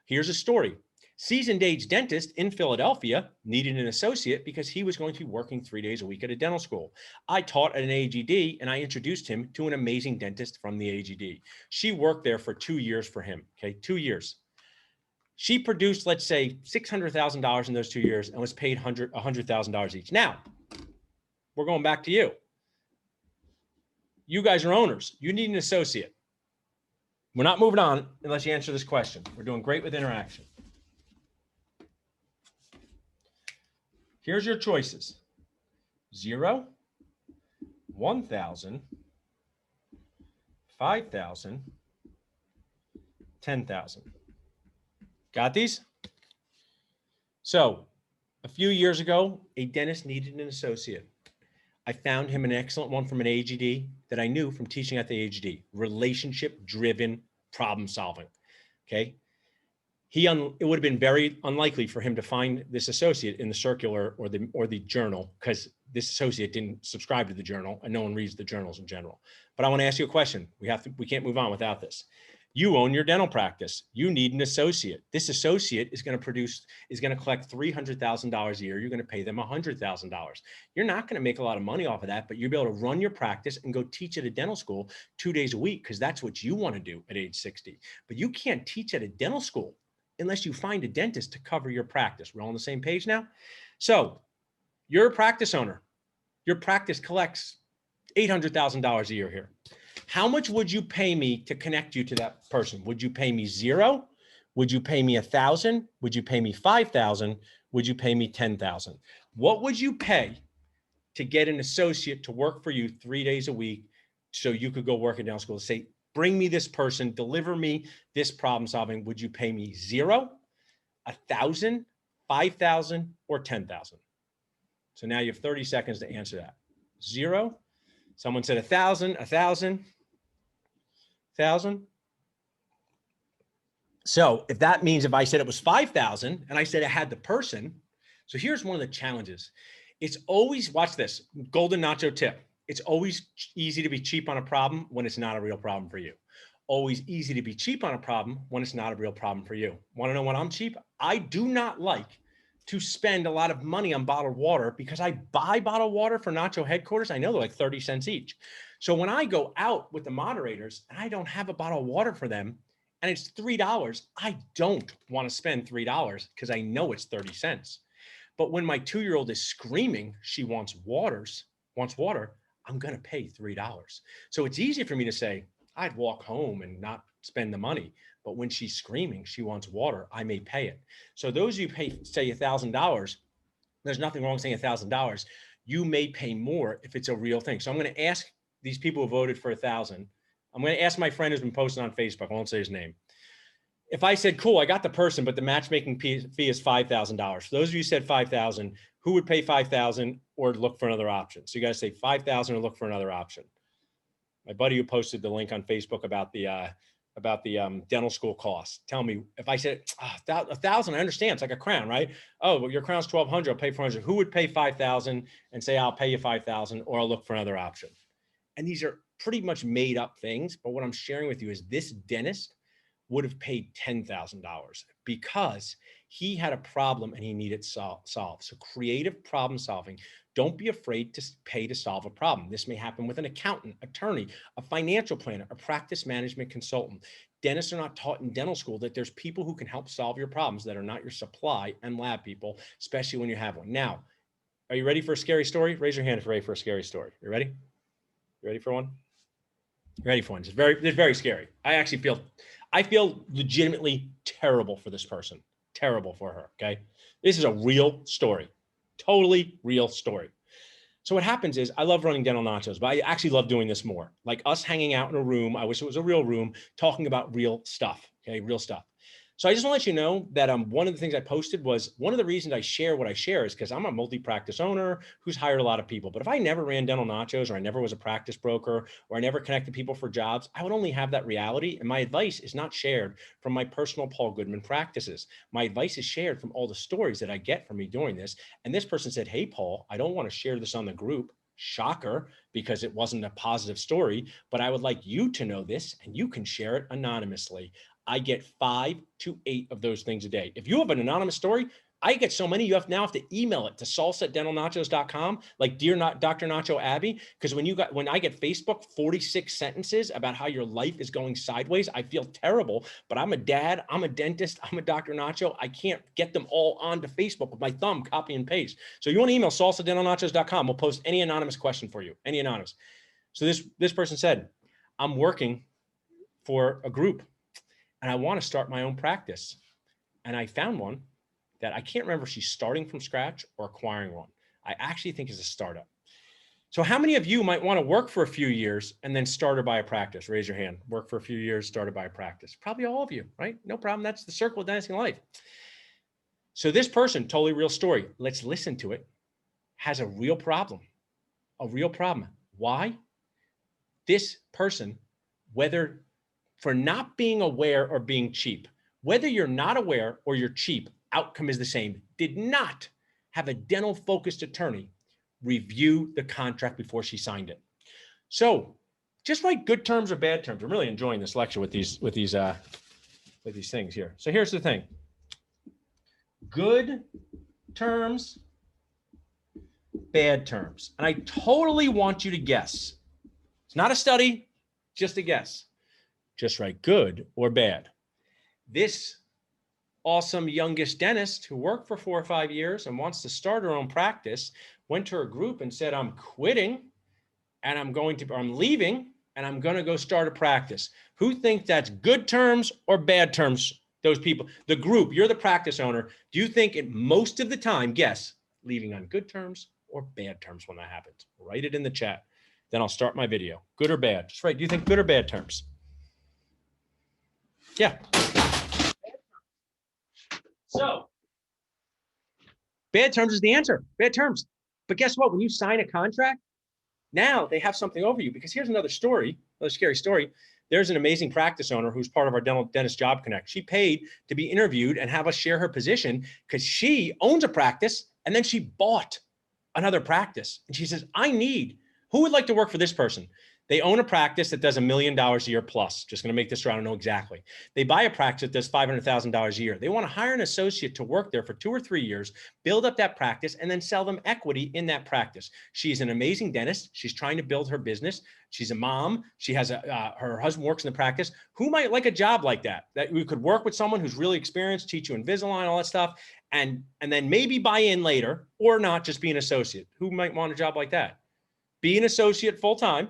Here's a story. Seasoned age dentist in Philadelphia needed an associate because he was going to be working 3 days a week at a dental school. I taught at an AGD and I introduced him to an amazing dentist from the AGD. She worked there for 2 years for him, okay, 2 years. She produced, let's say, $600,000 in those 2 years and was paid $100,000 each. Now, we're going back to you. You guys are owners. You need an associate. We're not moving on unless you answer this question. We're doing great with interaction. Here's your choices. 0, 1,000, 5,000, 10,000. Got these? So a few years ago, a dentist needed an associate. I found him an excellent one from an AGD that I knew from teaching at the AGD. Relationship-driven problem solving, okay? It would have been very unlikely for him to find this associate in the circular or the journal, because this associate didn't subscribe to the journal and no one reads the journals in general. But I want to ask you a question. We can't move on without this. You own your dental practice. You need an associate. This associate is going to collect $300,000 a year. You're going to pay them $100,000. You're not going to make a lot of money off of that, but you'll be able to run your practice and go teach at a dental school 2 days a week because that's what you want to do at age 60. But you can't teach at a dental school unless you find a dentist to cover your practice. We're all on the same page now? So you're a practice owner. Your practice collects $800,000 a year here. How much would you pay me to connect you to that person? Would you pay me 0? Would you pay me 1,000? Would you pay me 5,000? Would you pay me 10,000? What would you pay to get an associate to work for you 3 days a week so you could go work at dental school? Say, bring me this person, deliver me this problem solving. Would you pay me 0, 1,000, 5,000, or 10,000? So now you have 30 seconds to answer that. 0. Someone said 1,000, 1,000, 1,000. So if that means if I said it was 5,000 and I said I had the person, so here's one of the challenges. It's always, watch this, golden nacho tip. It's always easy to be cheap on a problem when it's not a real problem for you. Always easy to be cheap on a problem when it's not a real problem for you. Want to know when I'm cheap? I do not like to spend a lot of money on bottled water because I buy bottled water for Nacho headquarters. I know they're like 30 cents each. So when I go out with the moderators and I don't have a bottle of water for them and it's $3, I don't want to spend $3 because I know it's 30 cents. But when my 2-year-old is screaming, she wants water, I'm going to pay $3. So it's easy for me to say, I'd walk home and not spend the money. But when she's screaming, she wants water, I may pay it. So those of you pay, say $1,000, there's nothing wrong saying $1,000. You may pay more if it's a real thing. So I'm going to ask these people who voted for 1,000. I'm going to ask my friend who's been posting on Facebook. I won't say his name. If I said, cool, I got the person, but the matchmaking fee is $5,000. For those of you who said 5,000, who would pay 5,000 or look for another option? So you got to say 5,000 or look for another option. My buddy who posted the link on Facebook about the dental school costs. Tell me, if I said 1,000, I understand it's like a crown, right? Oh, well, your crown's 1,200, I'll pay 400. Who would pay 5,000 and say, I'll pay you 5,000 or I'll look for another option? And these are pretty much made up things. But what I'm sharing with you is this dentist would have paid $10,000 because he had a problem and he needed solved. So creative problem solving. Don't be afraid to pay to solve a problem. This may happen with an accountant, attorney, a financial planner, a practice management consultant. Dentists are not taught in dental school that there's people who can help solve your problems that are not your supply and lab people, especially when you have one. Now, are you ready for a scary story? Raise your hand if you're ready for a scary story. You ready? You ready for one? You ready for one? It's very scary. I feel legitimately terrible for this person. Terrible for her, okay? This is a real story. Totally real story. So what happens is I love running Dental Nachos, but I actually love doing this more. Like us hanging out in a room. I wish it was a real room talking about real stuff. Okay, real stuff. So I just want to let you know that one of the things I posted was one of the reasons I share what I share is because I'm a multi-practice owner who's hired a lot of people. But if I never ran Dental Nachos or I never was a practice broker or I never connected people for jobs, I would only have that reality. And my advice is not shared from my personal Paul Goodman practices. My advice is shared from all the stories that I get from me doing this. And this person said, hey, Paul, I don't want to share this on the group. Shocker, because it wasn't a positive story, but I would like you to know this and you can share it anonymously. I get 5 to 8 of those things a day. If you have an anonymous story, I get so many, you now have to email it to salsa@dentalnachos.com, like dear Dr. Nacho Abby, because when I get Facebook 46 sentences about how your life is going sideways, I feel terrible. But I'm a dad, I'm a dentist, I'm a Dr. Nacho. I can't get them all onto Facebook with my thumb, copy and paste. So you want to email salsa@dentalnachos.com. We'll post any anonymous question for you, any anonymous. So this person said, I'm working for a group and I want to start my own practice. And I found one that I can't remember if she's starting from scratch or acquiring one. I actually think is a startup. So how many of you might want to work for a few years and then start or buy a practice? Raise your hand. Work for a few years, start or buy a practice. Probably all of you, right? No problem. That's the circle of dentistry life. So this person, totally real story. Let's listen to it. Has a real problem. A real problem. Why? This person, whether for not being aware or being cheap, whether you're not aware or you're cheap, outcome is the same, did not have a dental focused attorney review the contract before she signed it. So just write good terms or bad terms. I'm really enjoying this lecture with these things here. So here's the thing. Good terms, bad terms. And I totally want you to guess. It's not a study, just a guess. Just write good or bad. This awesome youngest dentist who worked for 4 or 5 years and wants to start her own practice went to her group and said, I'm quitting and I'm leaving and I'm going to go start a practice. Who think that's good terms or bad terms? Those people, the group, you're the practice owner. Do you think it most of the time, guess, leaving on good terms or bad terms when that happens? Write it in the chat. Then I'll start my video. Good or bad? Just write, do you think good or bad terms? Yeah. So bad terms is the answer, bad terms. But guess what? When you sign a contract, now they have something over you, because here's another story, another scary story. There's an amazing practice owner who's part of our Dentist Job Connect. She paid to be interviewed and have us share her position because she owns a practice and then she bought another practice. And she says, who would like to work for this person? They own a practice that does $1 million a year plus. Just going to make this sure I don't know exactly. They buy a practice that does $500,000 a year. They want to hire an associate to work there for 2 or 3 years, build up that practice, and then sell them equity in that practice. She's an amazing dentist. She's trying to build her business. She's a mom. She has her husband works in the practice. Who might like a job like that? That we could work with someone who's really experienced, teach you Invisalign, all that stuff, and then maybe buy in later, or not, just be an associate. Who might want a job like that? Be an associate full-time,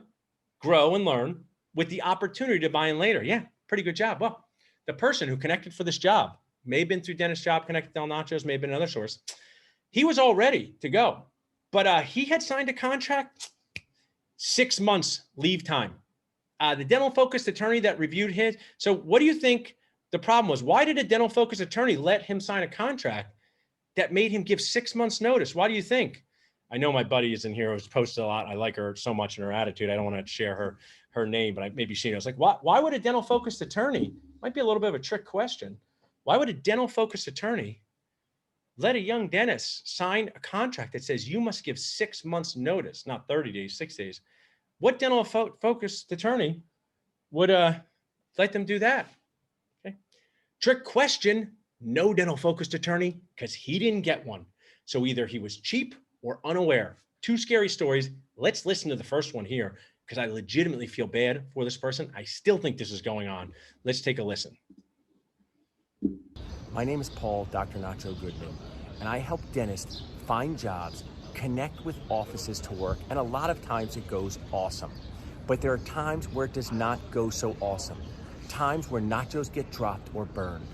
grow and learn with the opportunity to buy in later. Yeah, pretty good job. Well, the person who connected for this job may have been through Dentist Job Connect, Dental Nachos, may have been another source. He was all ready to go, but he had signed a contract, 6 months leave time. The dental focused attorney that reviewed his. So what do you think the problem was? Why did a dental focused attorney let him sign a contract that made him give 6 months notice? Why do you think? I know my buddy is in here who's posted a lot. I like her so much in her attitude. I don't want to share her name, but maybe she knows. Like, why would a dental focused attorney, might be a little bit of a trick question. Why would a dental focused attorney let a young dentist sign a contract that says you must give 6 months notice, not 30 days, 6 days? What dental focused attorney would let them do that? Okay. Trick question, no dental focused attorney, because he didn't get one. So either he was cheap or unaware. 2 scary stories. Let's listen to the first one here, because I legitimately feel bad for this person. I still think this is going on. Let's take a listen. My name is Paul, Dr. Nacho Goodman, and I help dentists find jobs, connect with offices to work, and a lot of times it goes awesome. But there are times where it does not go so awesome. Times where nachos get dropped or burned.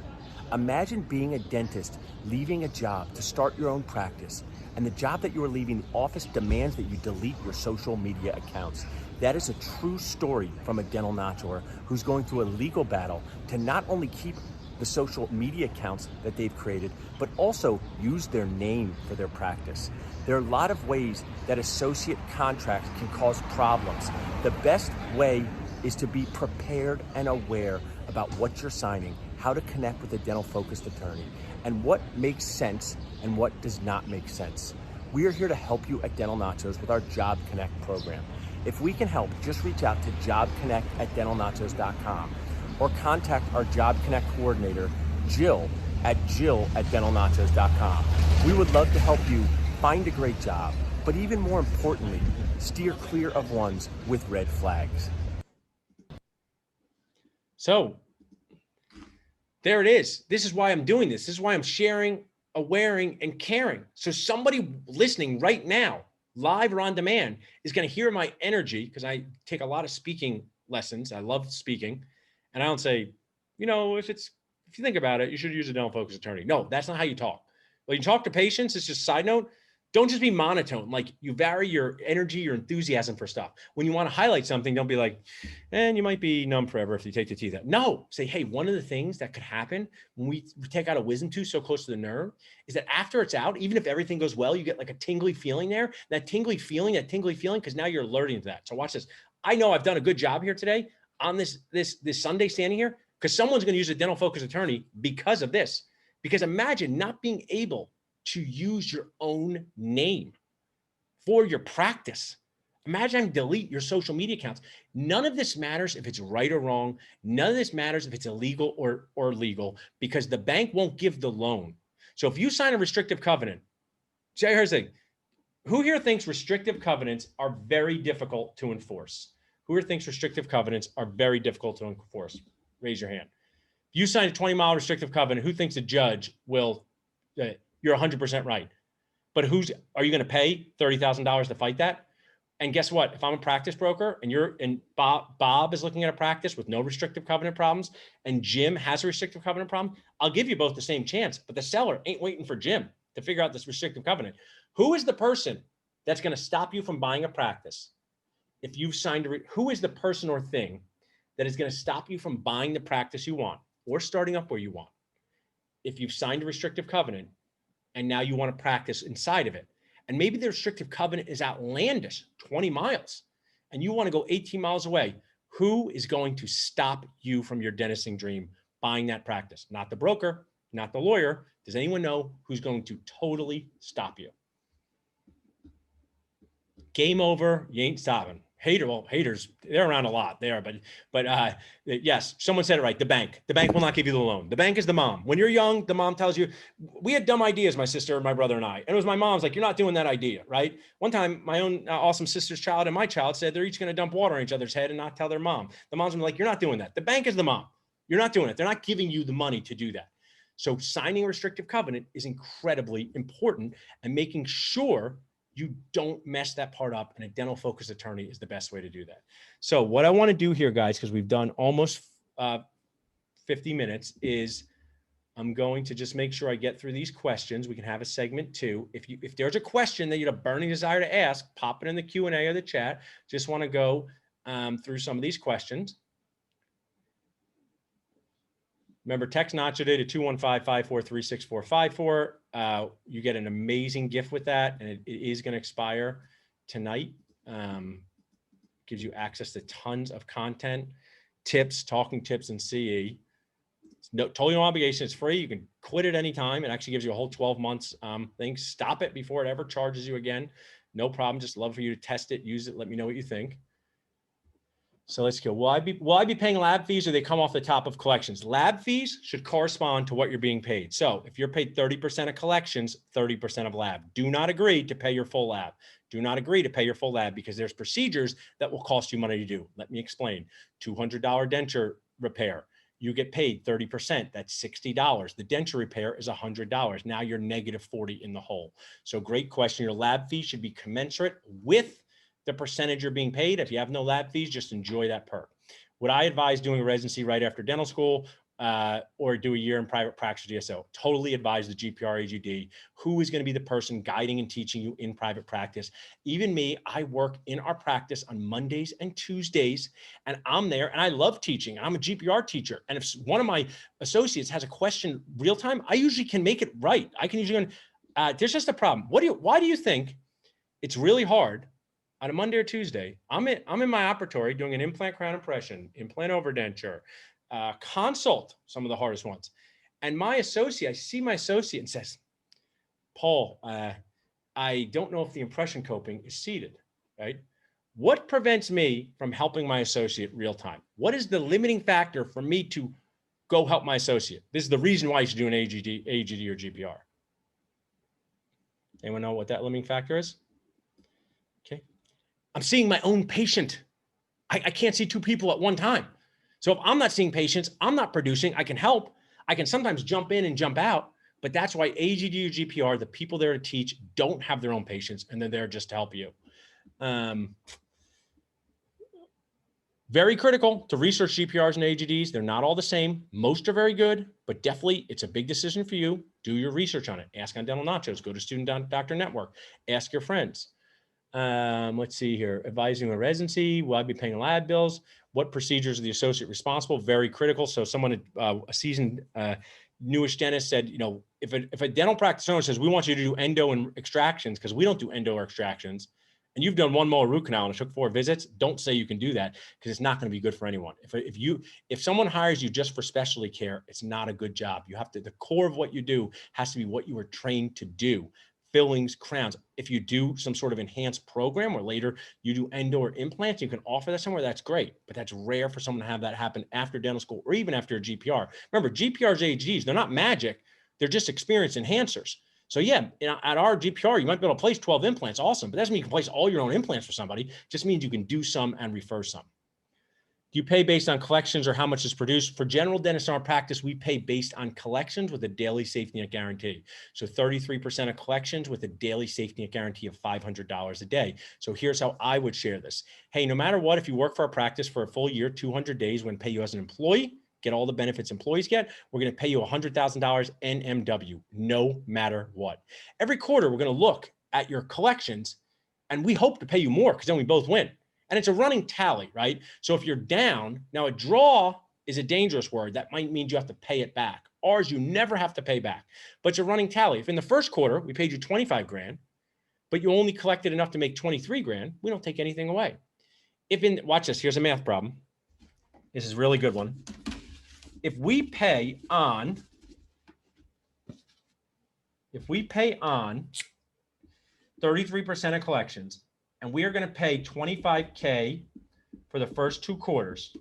Imagine being a dentist, leaving a job to start your own practice, and the job that you are leaving, the office demands that you delete your social media accounts. That is a true story from a dental nachoer who's going through a legal battle to not only keep the social media accounts that they've created, but also use their name for their practice. There are a lot of ways that associate contracts can cause problems. The best way is to be prepared and aware about what you're signing, how to connect with a dental focused attorney, and what makes sense and what does not make sense. We are here to help you at Dental Nachos with our Job Connect program. If we can help, just reach out to jobconnect@dentalnachos.com or contact our Job Connect coordinator, Jill at dentalnachos.com. We would love to help you find a great job, but even more importantly, steer clear of ones with red flags. So there it is. This is why I'm doing this. This is why I'm sharing, awareing, and caring. So somebody listening right now, live or on demand, is going to hear my energy, because I take a lot of speaking lessons. I love speaking. And I don't say, if you think about it, you should use a dental focus attorney. No, that's not how you talk. When you talk to patients, it's just a side note. Don't just be monotone. Like, you vary your energy, your enthusiasm for stuff. When you want to highlight something, don't be like, and you might be numb forever if you take the teeth out. No, say, hey, one of the things that could happen when we take out a wisdom tooth so close to the nerve is that after it's out, even if everything goes well, you get like a tingly feeling there. That tingly feeling, because now you're alerting to that. So watch this. I know I've done a good job here today on this Sunday standing here, because someone's going to use a dental focus attorney because of this. Because imagine not being able to use your own name for your practice. Imagine having to delete your social media accounts. None of this matters if it's right or wrong. None of this matters if it's illegal or legal, because the bank won't give the loan. So if you sign a restrictive covenant, see, here's the thing. Who here thinks restrictive covenants are very difficult to enforce? Who here thinks restrictive covenants are very difficult to enforce? Raise your hand. If you sign a 20-mile restrictive covenant, who thinks a judge will, you're 100% right. But are you going to pay $30,000 to fight that? And guess what? If I'm a practice broker and Bob is looking at a practice with no restrictive covenant problems, and Jim has a restrictive covenant problem, I'll give you both the same chance. But the seller ain't waiting for Jim to figure out this restrictive covenant. Who is the person that's going to stop you from buying a practice? If you've signed who is the person or thing that is going to stop you from buying the practice you want or starting up where you want? If you've signed a restrictive covenant and now you want to practice inside of it, and maybe the restrictive covenant is outlandish, 20 miles, and you want to go 18 miles away, who is going to stop you from your dentisting dream buying that practice? Not the broker, not the lawyer. Does anyone know who's going to totally stop you? Game over. You ain't stopping. Haters, they're around a lot. They are, but yes, someone said it right. The bank will not give you the loan. The bank is the mom. When you're young, the mom tells you, we had dumb ideas, my sister, my brother, and I. And it was my mom's like, you're not doing that idea, right? One time, my own awesome sister's child and my child said they're each going to dump water on each other's head and not tell their mom. The mom's like, you're not doing that. The bank is the mom. You're not doing it. They're not giving you the money to do that. So signing a restrictive covenant is incredibly important, and making sure you don't mess that part up, and a dental focus attorney is the best way to do that. So what I want to do here, guys, because we've done almost 50 minutes, is I'm going to just make sure I get through these questions. We can have a segment 2. If there's a question that you have a burning desire to ask, pop it in the Q&A or the chat. Just want to go through some of these questions. Remember, text Nacho today to 215-543-6454. You get an amazing gift with that, and it is going to expire tonight. Gives you access to tons of content, tips, talking tips, and CE. It's totally no obligation. It's free. You can quit at any time. It actually gives you a whole 12 months thing. Stop it before it ever charges you again. No problem. Just love for you to test it, use it. Let me know what you think. So let's go. Will I be paying lab fees, or they come off the top of collections? Lab fees should correspond to what you're being paid. So if you're paid 30% of collections, 30% of lab. Do not agree to pay your full lab. Do not agree to pay your full lab, because there's procedures that will cost you money to do. Let me explain. $200 denture repair. You get paid 30%. That's $60. The denture repair is $100. Now you're negative 40 in the hole. So great question. Your lab fee should be commensurate with the percentage you're being paid. If you have no lab fees, just enjoy that perk. Would I advise doing a residency right after dental school or do a year in private practice DSO? Totally advise the GPR AGD. Who is going to be the person guiding and teaching you in private practice? Even me, I work in our practice on Mondays and Tuesdays, and I'm there, and I love teaching. I'm a GPR teacher. And if one of my associates has a question real time, I usually can make it right. I can usually, there's just a problem. Why do you think it's really hard on a Monday or Tuesday? I'm in my operatory doing an implant crown impression, implant overdenture, consult, some of the hardest ones. And I see my associate and says, Paul, I don't know if the impression coping is seated, right? What prevents me from helping my associate real time? What is the limiting factor for me to go help my associate? This is the reason why you should do an AGD or GPR. Anyone know what that limiting factor is? Okay. I'm seeing my own patient. I can't see two people at one time. So if I'm not seeing patients, I'm not producing, I can help. I can sometimes jump in and jump out, but that's why AGD or GPR, the people there to teach, don't have their own patients, and they're there just to help you. Very critical to research GPRs and AGDs. They're not all the same. Most are very good, but definitely it's a big decision for you. Do your research on it. Ask on Dental Nachos. Go to Student Doctor Network. Ask your friends. Let's see here. Advising a residency. Will I be paying lab bills? What procedures are the associate responsible? Very critical. So someone, a seasoned newish dentist said, you know, if a dental practice owner says, we want you to do endo and extractions, because we don't do endo or extractions, and you've done one molar root canal and it took 4 visits, don't say you can do that, because it's not going to be good for anyone. If someone hires you just for specialty care, it's not a good job. You have to, the core of what you do has to be what you were trained to do. Fillings, crowns. If you do some sort of enhanced program, or later you do endo or implants, you can offer that somewhere, that's great. But that's rare for someone to have that happen after dental school or even after a GPR. Remember, GPRs, AGs, they're not magic. They're just experience enhancers. So yeah, at our GPR, you might be able to place 12 implants. Awesome. But that doesn't mean you can place all your own implants for somebody. It just means you can do some and refer some. Do you pay based on collections or how much is produced? For general dentists in our practice, we pay based on collections with a daily safety net guarantee. So 33% of collections with a daily safety net guarantee of $500 a day. So here's how I would share this. Hey, no matter what, if you work for our practice for a full year, 200 days, we're going to pay you as an employee, get all the benefits employees get. We're going to pay you $100,000 NMW, no matter what. Every quarter, we're going to look at your collections, and we hope to pay you more, because then we both win. And it's a running tally, right? So if you're down, now a draw is a dangerous word. That might mean you have to pay it back. Ours, you never have to pay back, but it's a running tally. If in the first quarter, we paid you 25 grand, but you only collected enough to make 23 grand, we don't take anything away. Watch this, here's a math problem. This is a really good one. If we pay on 33% of collections, and we are going to pay $25K for the first 2 quarters,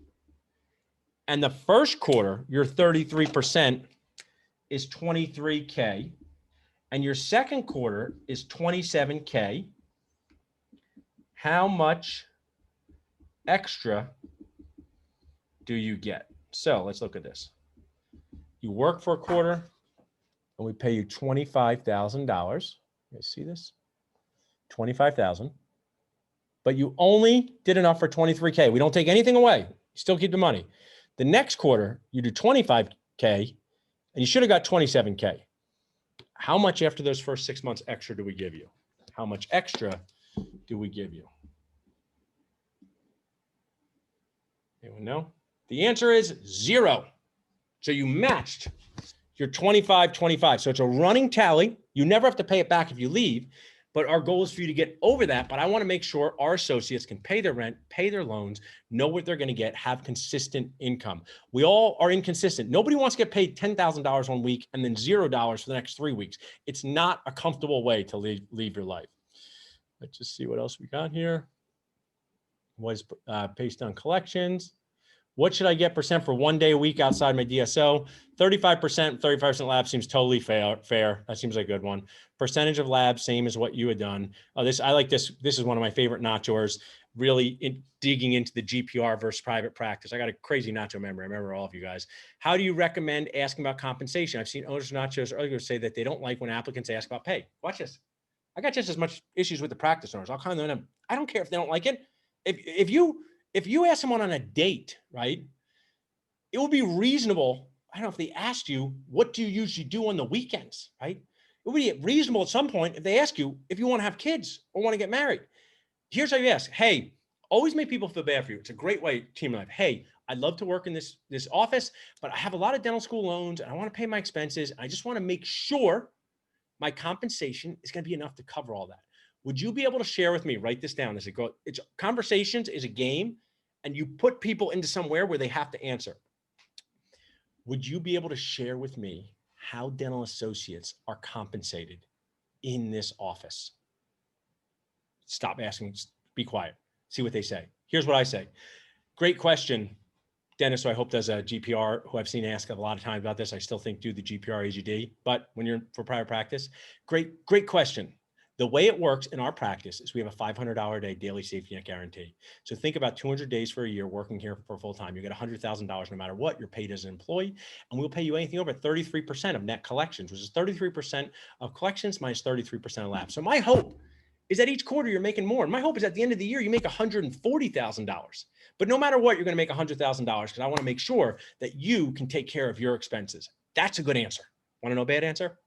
and the first quarter, your 33% is $23K, and your second quarter is $27K, how much extra do you get? So let's look at this. You work for a quarter, and we pay you $25,000. You see this? $25,000. But you only did enough for 23K. We don't take anything away. You still keep the money. The next quarter, you do 25K, and you should have got 27K. How much after those first 6 months extra do we give you? How much extra do we give you? Anyone know? The answer is 0. So you matched your 25. So it's a running tally. You never have to pay it back if you leave. But our goal is for you to get over that. But I want to make sure our associates can pay their rent, pay their loans, know what they're going to get, have consistent income. We all are inconsistent. Nobody wants to get paid $10,000 one week and then $0 for the next 3 weeks. It's not a comfortable way to leave your life. Let's just see what else we got here. Was based on collections. What should I get percent for 1 day a week outside my DSO? 35% lab seems totally fair. That seems like a good one. Percentage of lab, same as what you had done. I like this. This is one of my favorite nachos, really digging into the GPR versus private practice. I got a crazy nacho memory. I remember all of you guys. How do you recommend asking about compensation? I've seen owners of nachos earlier say that they don't like when applicants ask about pay. Watch this. I got just as much issues with the practice owners. I'll kind of them. I don't care if they don't like it. If you ask someone on a date, right, it would be reasonable. I don't know if they asked you, what do you usually do on the weekends, right? It would be reasonable at some point if they ask you if you want to have kids or want to get married. Here's how you ask. Hey, always make people feel bad for you. It's a great way to team life. Hey, I'd love to work in this office, but I have a lot of dental school loans and I want to pay my expenses. I just want to make sure my compensation is going to be enough to cover all that. Would you be able to share with me, write this down as it goes. It's conversations is a game, and you put people into somewhere where they have to answer. Would you be able to share with me how dental associates are compensated in this office? stop asking, be quiet, see what they say. Here's what I say. Great question, Dennis, who I hope does a GPR, who I've seen ask a lot of times about this. I still think do the GPR AGD, but when you're for private practice, great question. The way it works in our practice is we have a $500 a day daily safety net guarantee. So think about 200 days for a year working here for full time. You get $100,000 no matter what. You're paid as an employee, and we'll pay you anything over 33% of net collections, which is 33% of collections minus 33% of lapse. So my hope is that each quarter you're making more. And my hope is at the end of the year, you make $140,000. But no matter what, you're going to make $100,000 because I want to make sure that you can take care of your expenses. That's a good answer. Want to know a bad answer?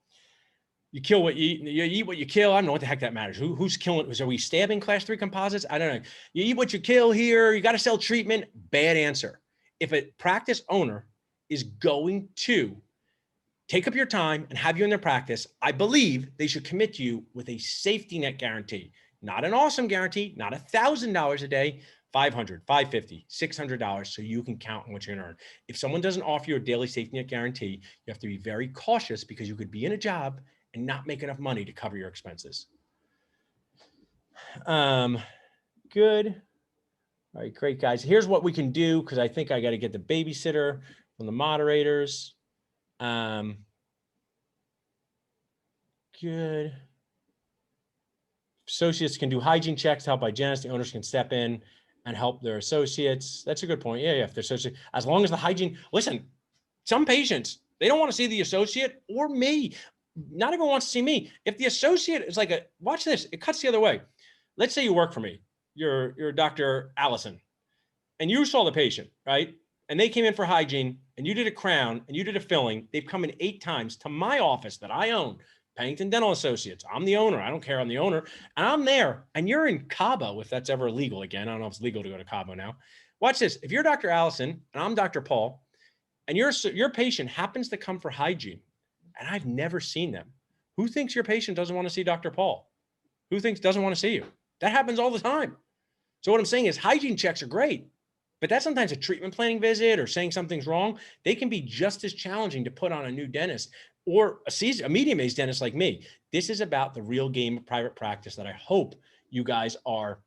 You kill what you eat. You eat what you kill. I don't know what the heck that matters. Who's killing? Are we stabbing class 3 composites? I don't know. You eat what you kill here. You got to sell treatment. Bad answer. If a practice owner is going to take up your time and have you in their practice, I believe they should commit to you with a safety net guarantee, not an awesome guarantee, not $1,000 a day, $500, $550, $600, so you can count on what you're going to earn. If someone doesn't offer you a daily safety net guarantee, you have to be very cautious because you could be in a job and not make enough money to cover your expenses. Good. All right, great, guys. Here's what we can do, because I think I got to get the babysitter from the moderators. Good. Associates can do hygiene checks to help hygienists. The owners can step in and help their associates. That's a good point. Yeah, if they're associate, as long as the hygiene, listen, some patients, they don't want to see the associate or me. Not everyone wants to see me. If the associate is like watch this, it cuts the other way. Let's say you work for me. You're Dr. Allison, and you saw the patient, right? And they came in for hygiene, and you did a crown, and you did a filling. They've come in 8 times to my office that I own, Pennington Dental Associates. I'm the owner. I don't care. I'm the owner. And I'm there, and you're in Cabo, if that's ever legal again. I don't know if it's legal to go to Cabo now. Watch this. If you're Dr. Allison, and I'm Dr. Paul, and your patient happens to come for hygiene, and I've never seen them, who thinks your patient doesn't want to see Dr. Paul? Who thinks doesn't want to see you? That happens all the time. So what I'm saying is hygiene checks are great, but that's sometimes a treatment planning visit or saying something's wrong. They can be just as challenging to put on a new dentist or a medium-aged dentist like me. This is about the real game of private practice that I hope you guys are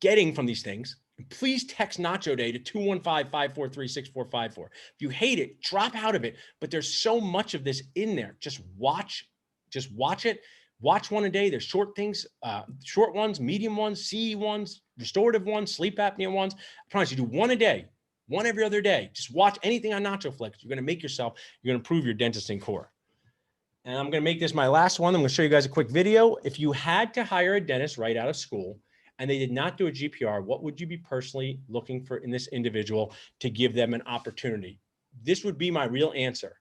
getting from these things. Please text Nacho Day to 215-543-6454. If you hate it, drop out of it. But there's so much of this in there. Just watch it. Watch one a day. There's short things, short ones, medium ones, CE ones, restorative ones, sleep apnea ones. I promise you, do one a day, one every other day. Just watch anything on NachoFlix. You're going to make yourself, you're going to improve your dentist core. And I'm going to make this my last one. I'm going to show you guys a quick video. If you had to hire a dentist right out of school and they did not do a GPR, what would you be personally looking for in this individual to give them an opportunity? This would be my real answer.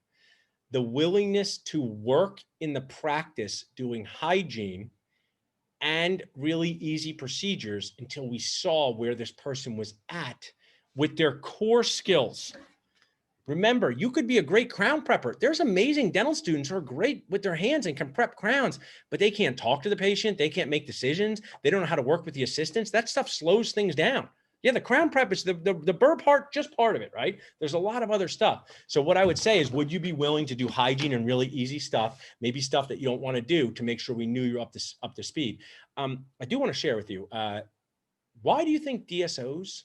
The willingness to work in the practice doing hygiene and really easy procedures until we saw where this person was at with their core skills. Remember, you could be a great crown prepper. There's amazing dental students who are great with their hands and can prep crowns, but they can't talk to the patient. They can't make decisions. They don't know how to work with the assistants. That stuff slows things down. Yeah, the crown prep is the burr part, just part of it, right? There's a lot of other stuff. So what I would say is, would you be willing to do hygiene and really easy stuff, maybe stuff that you don't want to do, to make sure we knew you're up to speed? I do want to share with you, why do you think DSOs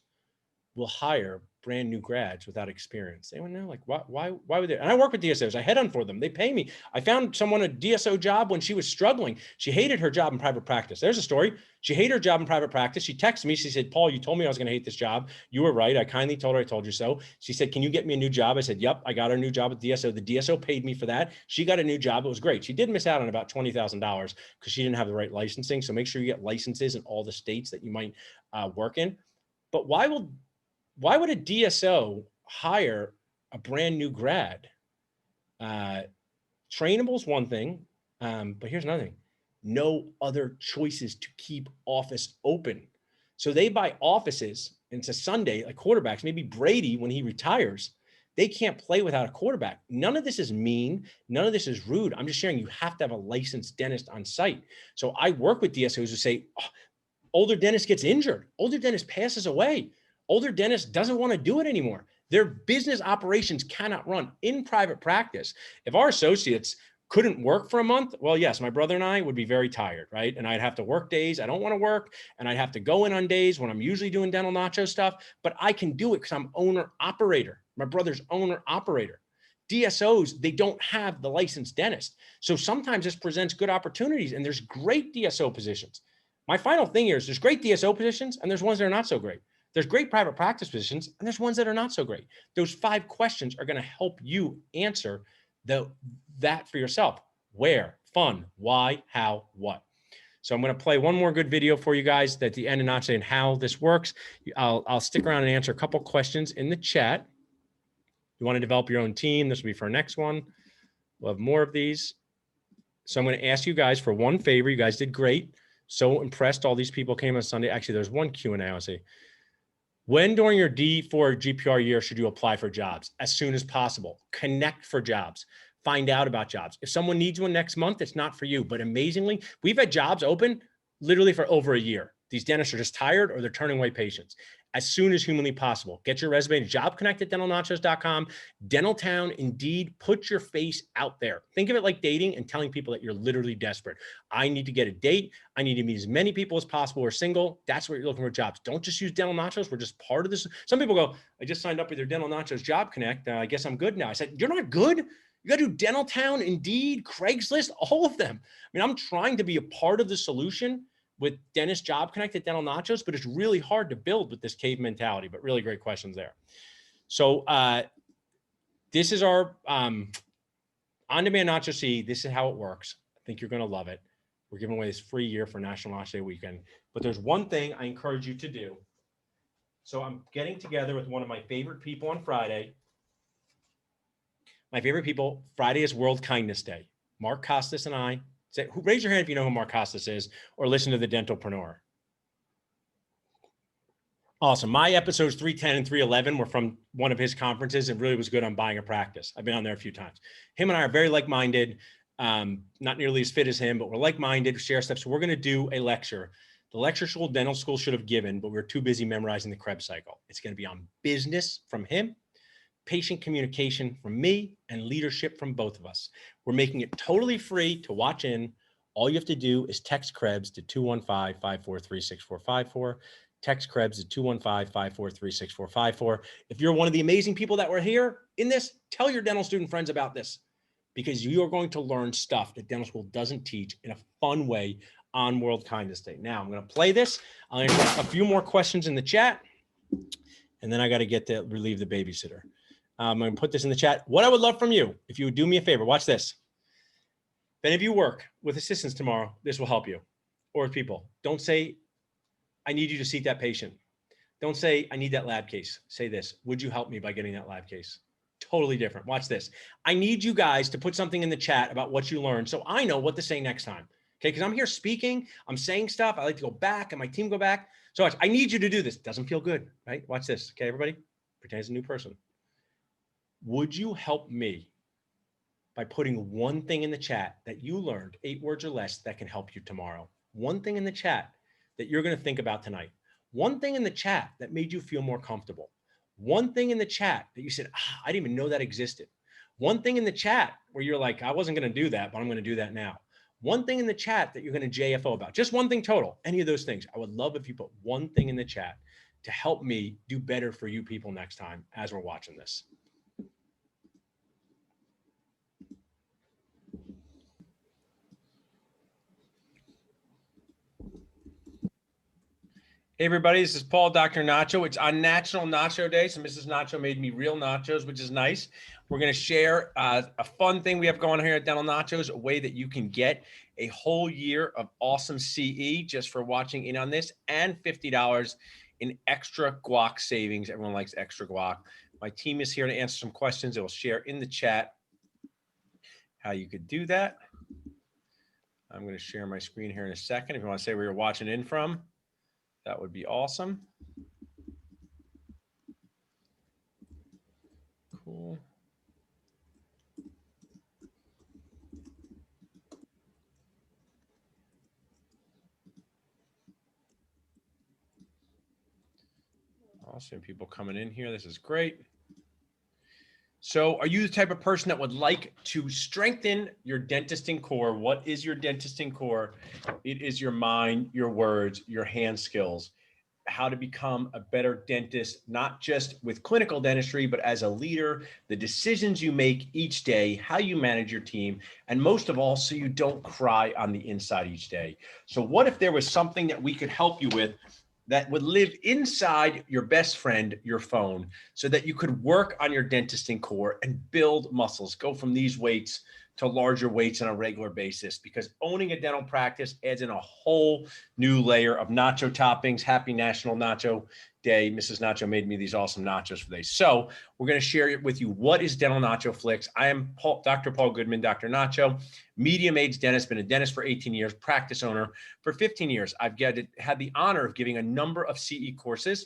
will hire brand new grads without experience? Anyone know? Like, why would they? And I work with DSOs. I headhunt for them. They pay me. I found someone a DSO job when she was struggling. She hated her job in private practice. There's a story. She hated her job in private practice. She texted me. She said, Paul, you told me I was going to hate this job. You were right. I kindly told her I told you so. She said, can you get me a new job? I said, yep, I got her a new job at DSO. The DSO paid me for that. She got a new job. It was great. She did miss out on about $20,000 because she didn't have the right licensing. So make sure you get licenses in all the states that you might work in. But why would a DSO hire a brand new grad? Trainable is one thing, but here's another thing. No other choices to keep office open. So they buy offices, and it's a Sunday, like quarterbacks. Maybe Brady, when he retires, they can't play without a quarterback. None of this is mean. None of this is rude. I'm just sharing, you have to have a licensed dentist on site. So I work with DSOs who say, oh, older dentist gets injured. Older dentist passes away. Older dentist doesn't want to do it anymore. Their business operations cannot run in private practice. If our associates couldn't work for a month. Well, yes, my brother and I would be very tired, right? And I'd have to work days I don't want to work, and I'd have to go in on days when I'm usually doing Dental Nacho stuff, but I can do it because I'm owner operator. My brother's owner operator. DSOs, they don't have the licensed dentist. So sometimes this presents good opportunities, and there's great DSO positions. My final thing here is there's great DSO positions, and there's ones that are not so great. There's great private practice positions, and there's ones that are not so great. Those 5 questions are going to help you answer that for yourself. Where, fun, why, how, what. So I'm going to play one more good video for you guys at the end, and not saying how this works. I'll stick around and answer a couple questions in the chat. You want to develop your own team, this will be for our next one. We'll have more of these. So I'm going to ask you guys for one favor. You guys did great. So impressed. All these people came on Sunday. Actually, there's one Q&A. I'll say, when during your D4 GPR year should you apply for jobs? As soon as possible. Connect for jobs. Find out about jobs. If someone needs one next month, it's not for you. But amazingly, we've had jobs open literally for over a year. These dentists are just tired or they're turning away patients. As soon as humanly possible, get your resume to jobconnect@dentalnachos.com. Dentaltown, Indeed, put your face out there. Think of it like dating and telling people that you're literally desperate. I need to get a date. I need to meet as many people as possible who are single. That's where you're looking for jobs. Don't just use Dental Nachos. We're just part of this. Some people go, I just signed up with your Dental Nachos Job Connect. I guess I'm good now. I said, you're not good. You got to do Dentaltown, Indeed, Craigslist, all of them. I mean, I'm trying to be a part of the solution with Dentist Job Connect at Dental Nachos, but it's really hard to build with this cave mentality, but really great questions there. So this is our on-demand Nacho C. This is how it works. I think you're going to love it. We're giving away this free year for National Nacho Day weekend, but there's one thing I encourage you to do. So I'm getting together with one of my favorite people on Friday. My favorite people, Friday is World Kindness Day. Mark Costas and I, raise your hand if you know who Mark Costas is or listen to the Dentalpreneur. Awesome. My episodes 310 and 311 were from one of his conferences and really was good on buying a practice. I've been on there a few times. Him and I are very like-minded, not nearly as fit as him, but we're like-minded, share stuff. So we're going to do a lecture. The lecture dental school should have given, but we're too busy memorizing the Krebs cycle. It's going to be on business from him, patient communication from me, and leadership from both of us. We're making it totally free to watch in. All you have to do is text Krebs to 215-543-6454. Text Krebs to 215-543-6454. If you're one of the amazing people that were here in this, tell your dental student friends about this, because you are going to learn stuff that dental school doesn't teach in a fun way on World Kindness Day. Now I'm going to play this. I'll answer a few more questions in the chat, and then I got to get to relieve the babysitter. I'm going to put this in the chat. What I would love from you, if you would do me a favor, watch this. If any of you work with assistants tomorrow, this will help you. Or with people, don't say, I need you to seat that patient. Don't say, I need that lab case. Say this, would you help me by getting that lab case? Totally different. Watch this. I need you guys to put something in the chat about what you learned so I know what to say next time. Okay, because I'm here speaking, I'm saying stuff. I like to go back and my team go back. So watch, I need you to do this. Doesn't feel good, right? Watch this. Okay, everybody, pretend it's a new person. Would you help me by putting one thing in the chat that you learned, 8 words or less, that can help you tomorrow? One thing in the chat that you're going to think about tonight. One thing in the chat that made you feel more comfortable. One thing in the chat that you said, I didn't even know that existed. One thing in the chat where you're like, I wasn't going to do that, but I'm going to do that now. One thing in the chat that you're going to JFO about. Just one thing total. Any of those things. I would love if you put one thing in the chat to help me do better for you people next time as we're watching this. Hey everybody, this is Paul, Dr. Nacho. It's on National Nacho Day, so Mrs. Nacho made me real nachos, which is nice. We're going to share a fun thing we have going on here at Dental Nachos, a way that you can get a whole year of awesome CE just for watching in on this, and $50 in extra guac savings. Everyone likes extra guac. My team is here to answer some questions. They will share in the chat how you could do that. I'm going to share my screen here in a second. If you want to say where you're watching in from, that would be awesome. Cool. Awesome. People coming in here. This is great. So are you the type of person that would like to strengthen your dentisting core? What is your dentisting core? It is your mind, your words, your hand skills, how to become a better dentist, not just with clinical dentistry, but as a leader, the decisions you make each day, how you manage your team, and most of all, so you don't cry on the inside each day. So what if there was something that we could help you with that would live inside your best friend, your phone, so that you could work on your dentisting core and build muscles, go from these weights to larger weights on a regular basis, because owning a dental practice adds in a whole new layer of nacho toppings. Happy National Nacho Day. Mrs. Nacho made me these awesome nachos for this. So we're going to share it with you. What is Dental Nacho Flix? I am Dr. Paul Goodman, Dr. Nacho, medium-age dentist, been a dentist for 18 years, practice owner for 15 years. I've had the honor of giving a number of CE courses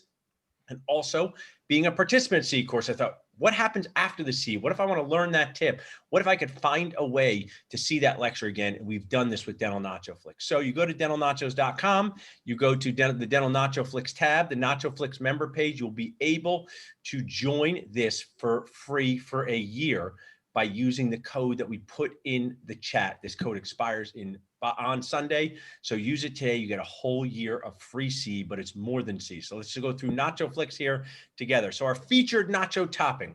and also being a participant in CE course. I thought, what happens after the CE? What if I want to learn that tip? What if I could find a way to see that lecture again? And we've done this with Dental Nacho Flix. So you go to dentalnachos.com, you go to the Dental Nacho Flix tab, the Nacho Flix member page. You'll be able to join this for free for a year by using the code that we put in the chat. This code expires on Sunday. So use it today. You get a whole year of free C, but it's more than C. So let's just go through Nacho Flix here together. So our featured nacho topping,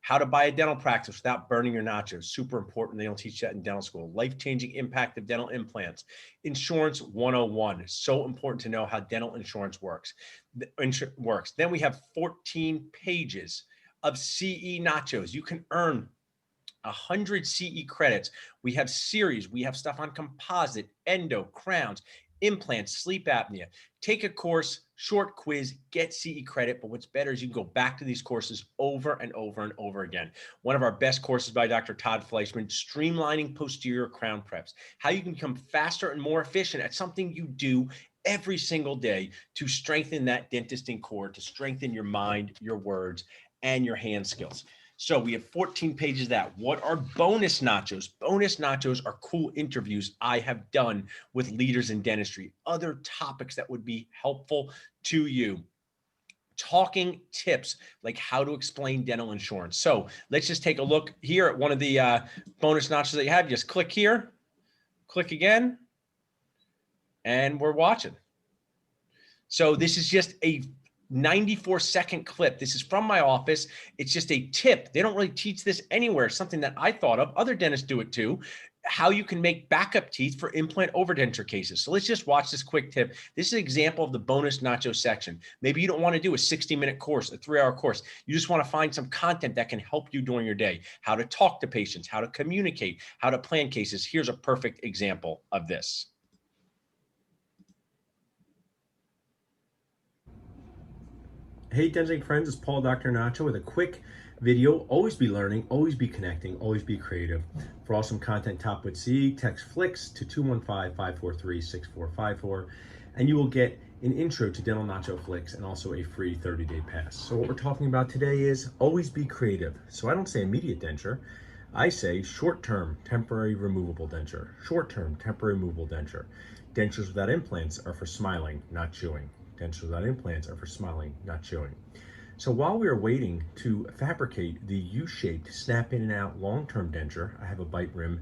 how to buy a dental practice without burning your nachos. Super important. They don't teach that in dental school. Life-changing impact of dental implants. Insurance 101. So important to know how dental insurance works. Then we have 14 pages of CE nachos. You can earn 100 CE credits. We have series. We have stuff on composite, endo, crowns, implants, sleep apnea. Take a course, short quiz, get CE credit. But what's better is you can go back to these courses over and over and over again. One of our best courses by Dr. Todd Fleischman, streamlining posterior crown preps, how you can become faster and more efficient at something you do every single day to strengthen that dentisting core, to strengthen your mind, your words, and your hand skills. So we have 14 pages of that. What are bonus nachos? Bonus nachos are cool interviews I have done with leaders in dentistry, other topics that would be helpful to you. Talking tips like how to explain dental insurance. So let's just take a look here at one of the bonus nachos that you have. Just click here, click again, and we're watching. So this is just a 94-second clip. This is from my office. It's just a tip. They don't really teach this anywhere. Something that I thought of. Other dentists do it too. How you can make backup teeth for implant overdenture cases. So let's just watch this quick tip. This is an example of the bonus nacho section. Maybe you don't want to do a 60-minute course, a 3-hour course. You just want to find some content that can help you during your day. How to talk to patients, how to communicate, how to plan cases. Here's a perfect example of this. Hey dentistry friends, it's Paul Dr. Nacho with a quick video. Always be learning, always be connecting, always be creative. For awesome content top with CE, text FLIX to 215-543-6454 and you will get an intro to Dental Nacho Flix and also a free 30-day pass. So what we're talking about today is always be creative. So I don't say immediate denture, I say short-term temporary removable denture. Short-term temporary removable denture. Dentures without implants are for smiling, not chewing. Dentures without implants are for smiling, not chewing. So while we are waiting to fabricate the U-shaped snap in and out long-term denture, I have a bite rim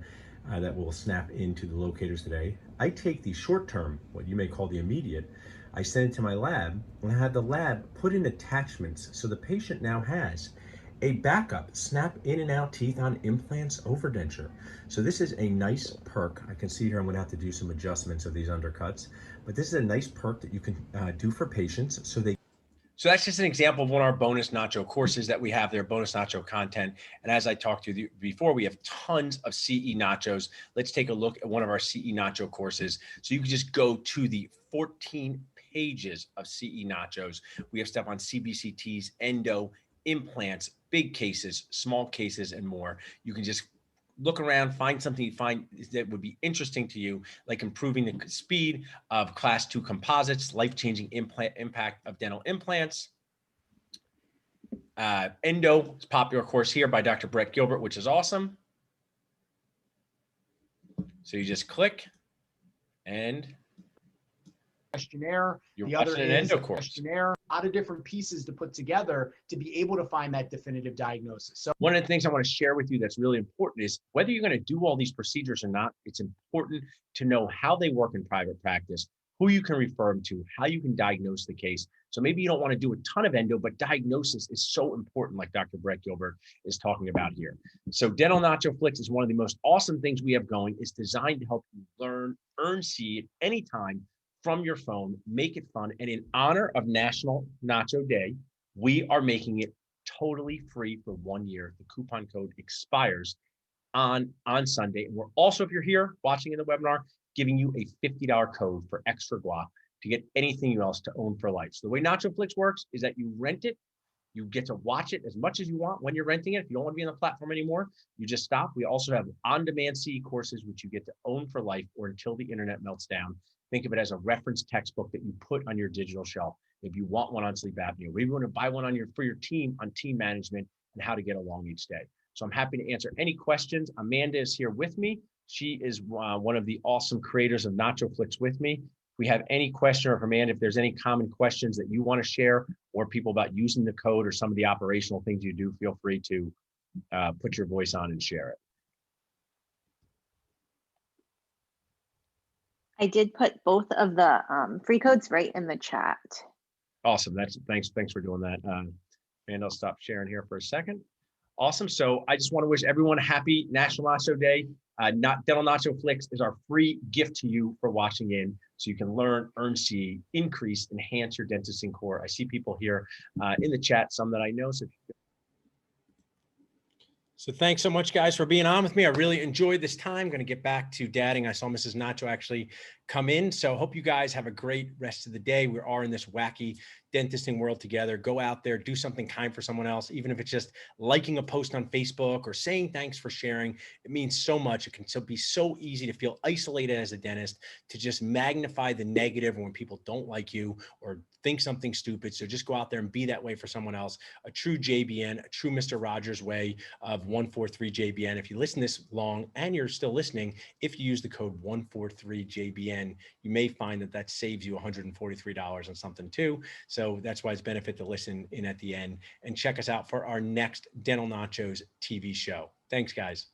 that will snap into the locators today. I take the short-term, what you may call the immediate, I send it to my lab and I have the lab put in attachments so the patient now has a backup snap in and out teeth on implants over denture. So this is a nice perk. I can see here I'm going to have to do some adjustments of these undercuts, but this is a nice perk that you can do for patients so they. So that's just an example of one of our bonus nacho courses that we have there, bonus nacho content. And as I talked to you before, we have tons of CE nachos. Let's take a look at one of our CE nacho courses. So you can just go to the 14 pages of CE nachos. We have stuff on CBCTs, endo, implants, big cases, small cases, and more. You can just look around, find something you find that would be interesting to you, like improving the speed of class 2 composites, life-changing impact of dental implants. Endo is a popular course here by Dr. Brett Gilbert, which is awesome. So you just click and questionnaire. You're The other watching an is endo a course. questionnaire. A lot of different pieces to put together to be able to find that definitive diagnosis. So one of the things I want to share with you that's really important is whether you're going to do all these procedures or not, it's important to know how they work in private practice, who you can refer them to, how you can diagnose the case. So maybe you don't want to do a ton of endo, but diagnosis is so important, like Dr. Brett Gilbert is talking about here. So Dental Nacho Flix is one of the most awesome things we have going. It's designed to help you learn, earn seed anytime from your phone, make it fun. And in honor of National Nacho Day, we are making it totally free for 1 year. The coupon code expires on Sunday. And we're also, if you're here watching in the webinar, giving you a $50 code for extra guap to get anything else to own for life. So the way Nacho Flix works is that you rent it. You get to watch it as much as you want when you're renting it. If you don't want to be on the platform anymore, you just stop. We also have on-demand CE courses, which you get to own for life or until the internet melts down. Think of it as a reference textbook that you put on your digital shelf. If you want one on sleep apnea, maybe you want to buy one on for your team on team management and how to get along each day. So I'm happy to answer any questions. Amanda is here with me. She is one of the awesome creators of Nacho Flix with me. If we have any question, or if Amanda, if there's any common questions that you want to share, or people about using the code or some of the operational things you do, feel free to put your voice on and share it. I did put both of the free codes right in the chat. Awesome. Thanks for doing that. Amanda, I'll stop sharing here for a second. Awesome. So I just want to wish everyone a happy National Nacho Day. Dental Nacho Flix is our free gift to you for watching in, so you can learn, earn, see, increase, enhance your dentist core. I see people here in the chat, some that I know. So thanks so much, guys, for being on with me. I really enjoyed this time. I'm going to get back to dadding. I saw Mrs. Nacho actually come in. So hope you guys have a great rest of the day. We are in this wacky dentisting world together. Go out there, do something kind for someone else, even if it's just liking a post on Facebook or saying thanks for sharing. It means so much. It can be so easy to feel isolated as a dentist, to just magnify the negative when people don't like you or think something stupid. So just go out there and be that way for someone else. A true JBN, a true Mr. Rogers way of 143JBN. If you listen this long and you're still listening, if you use the code 143JBN, you may find that saves you $143 on something too. So that's why it's benefit to listen in at the end and check us out for our next Dental Nachos TV show. Thanks, guys.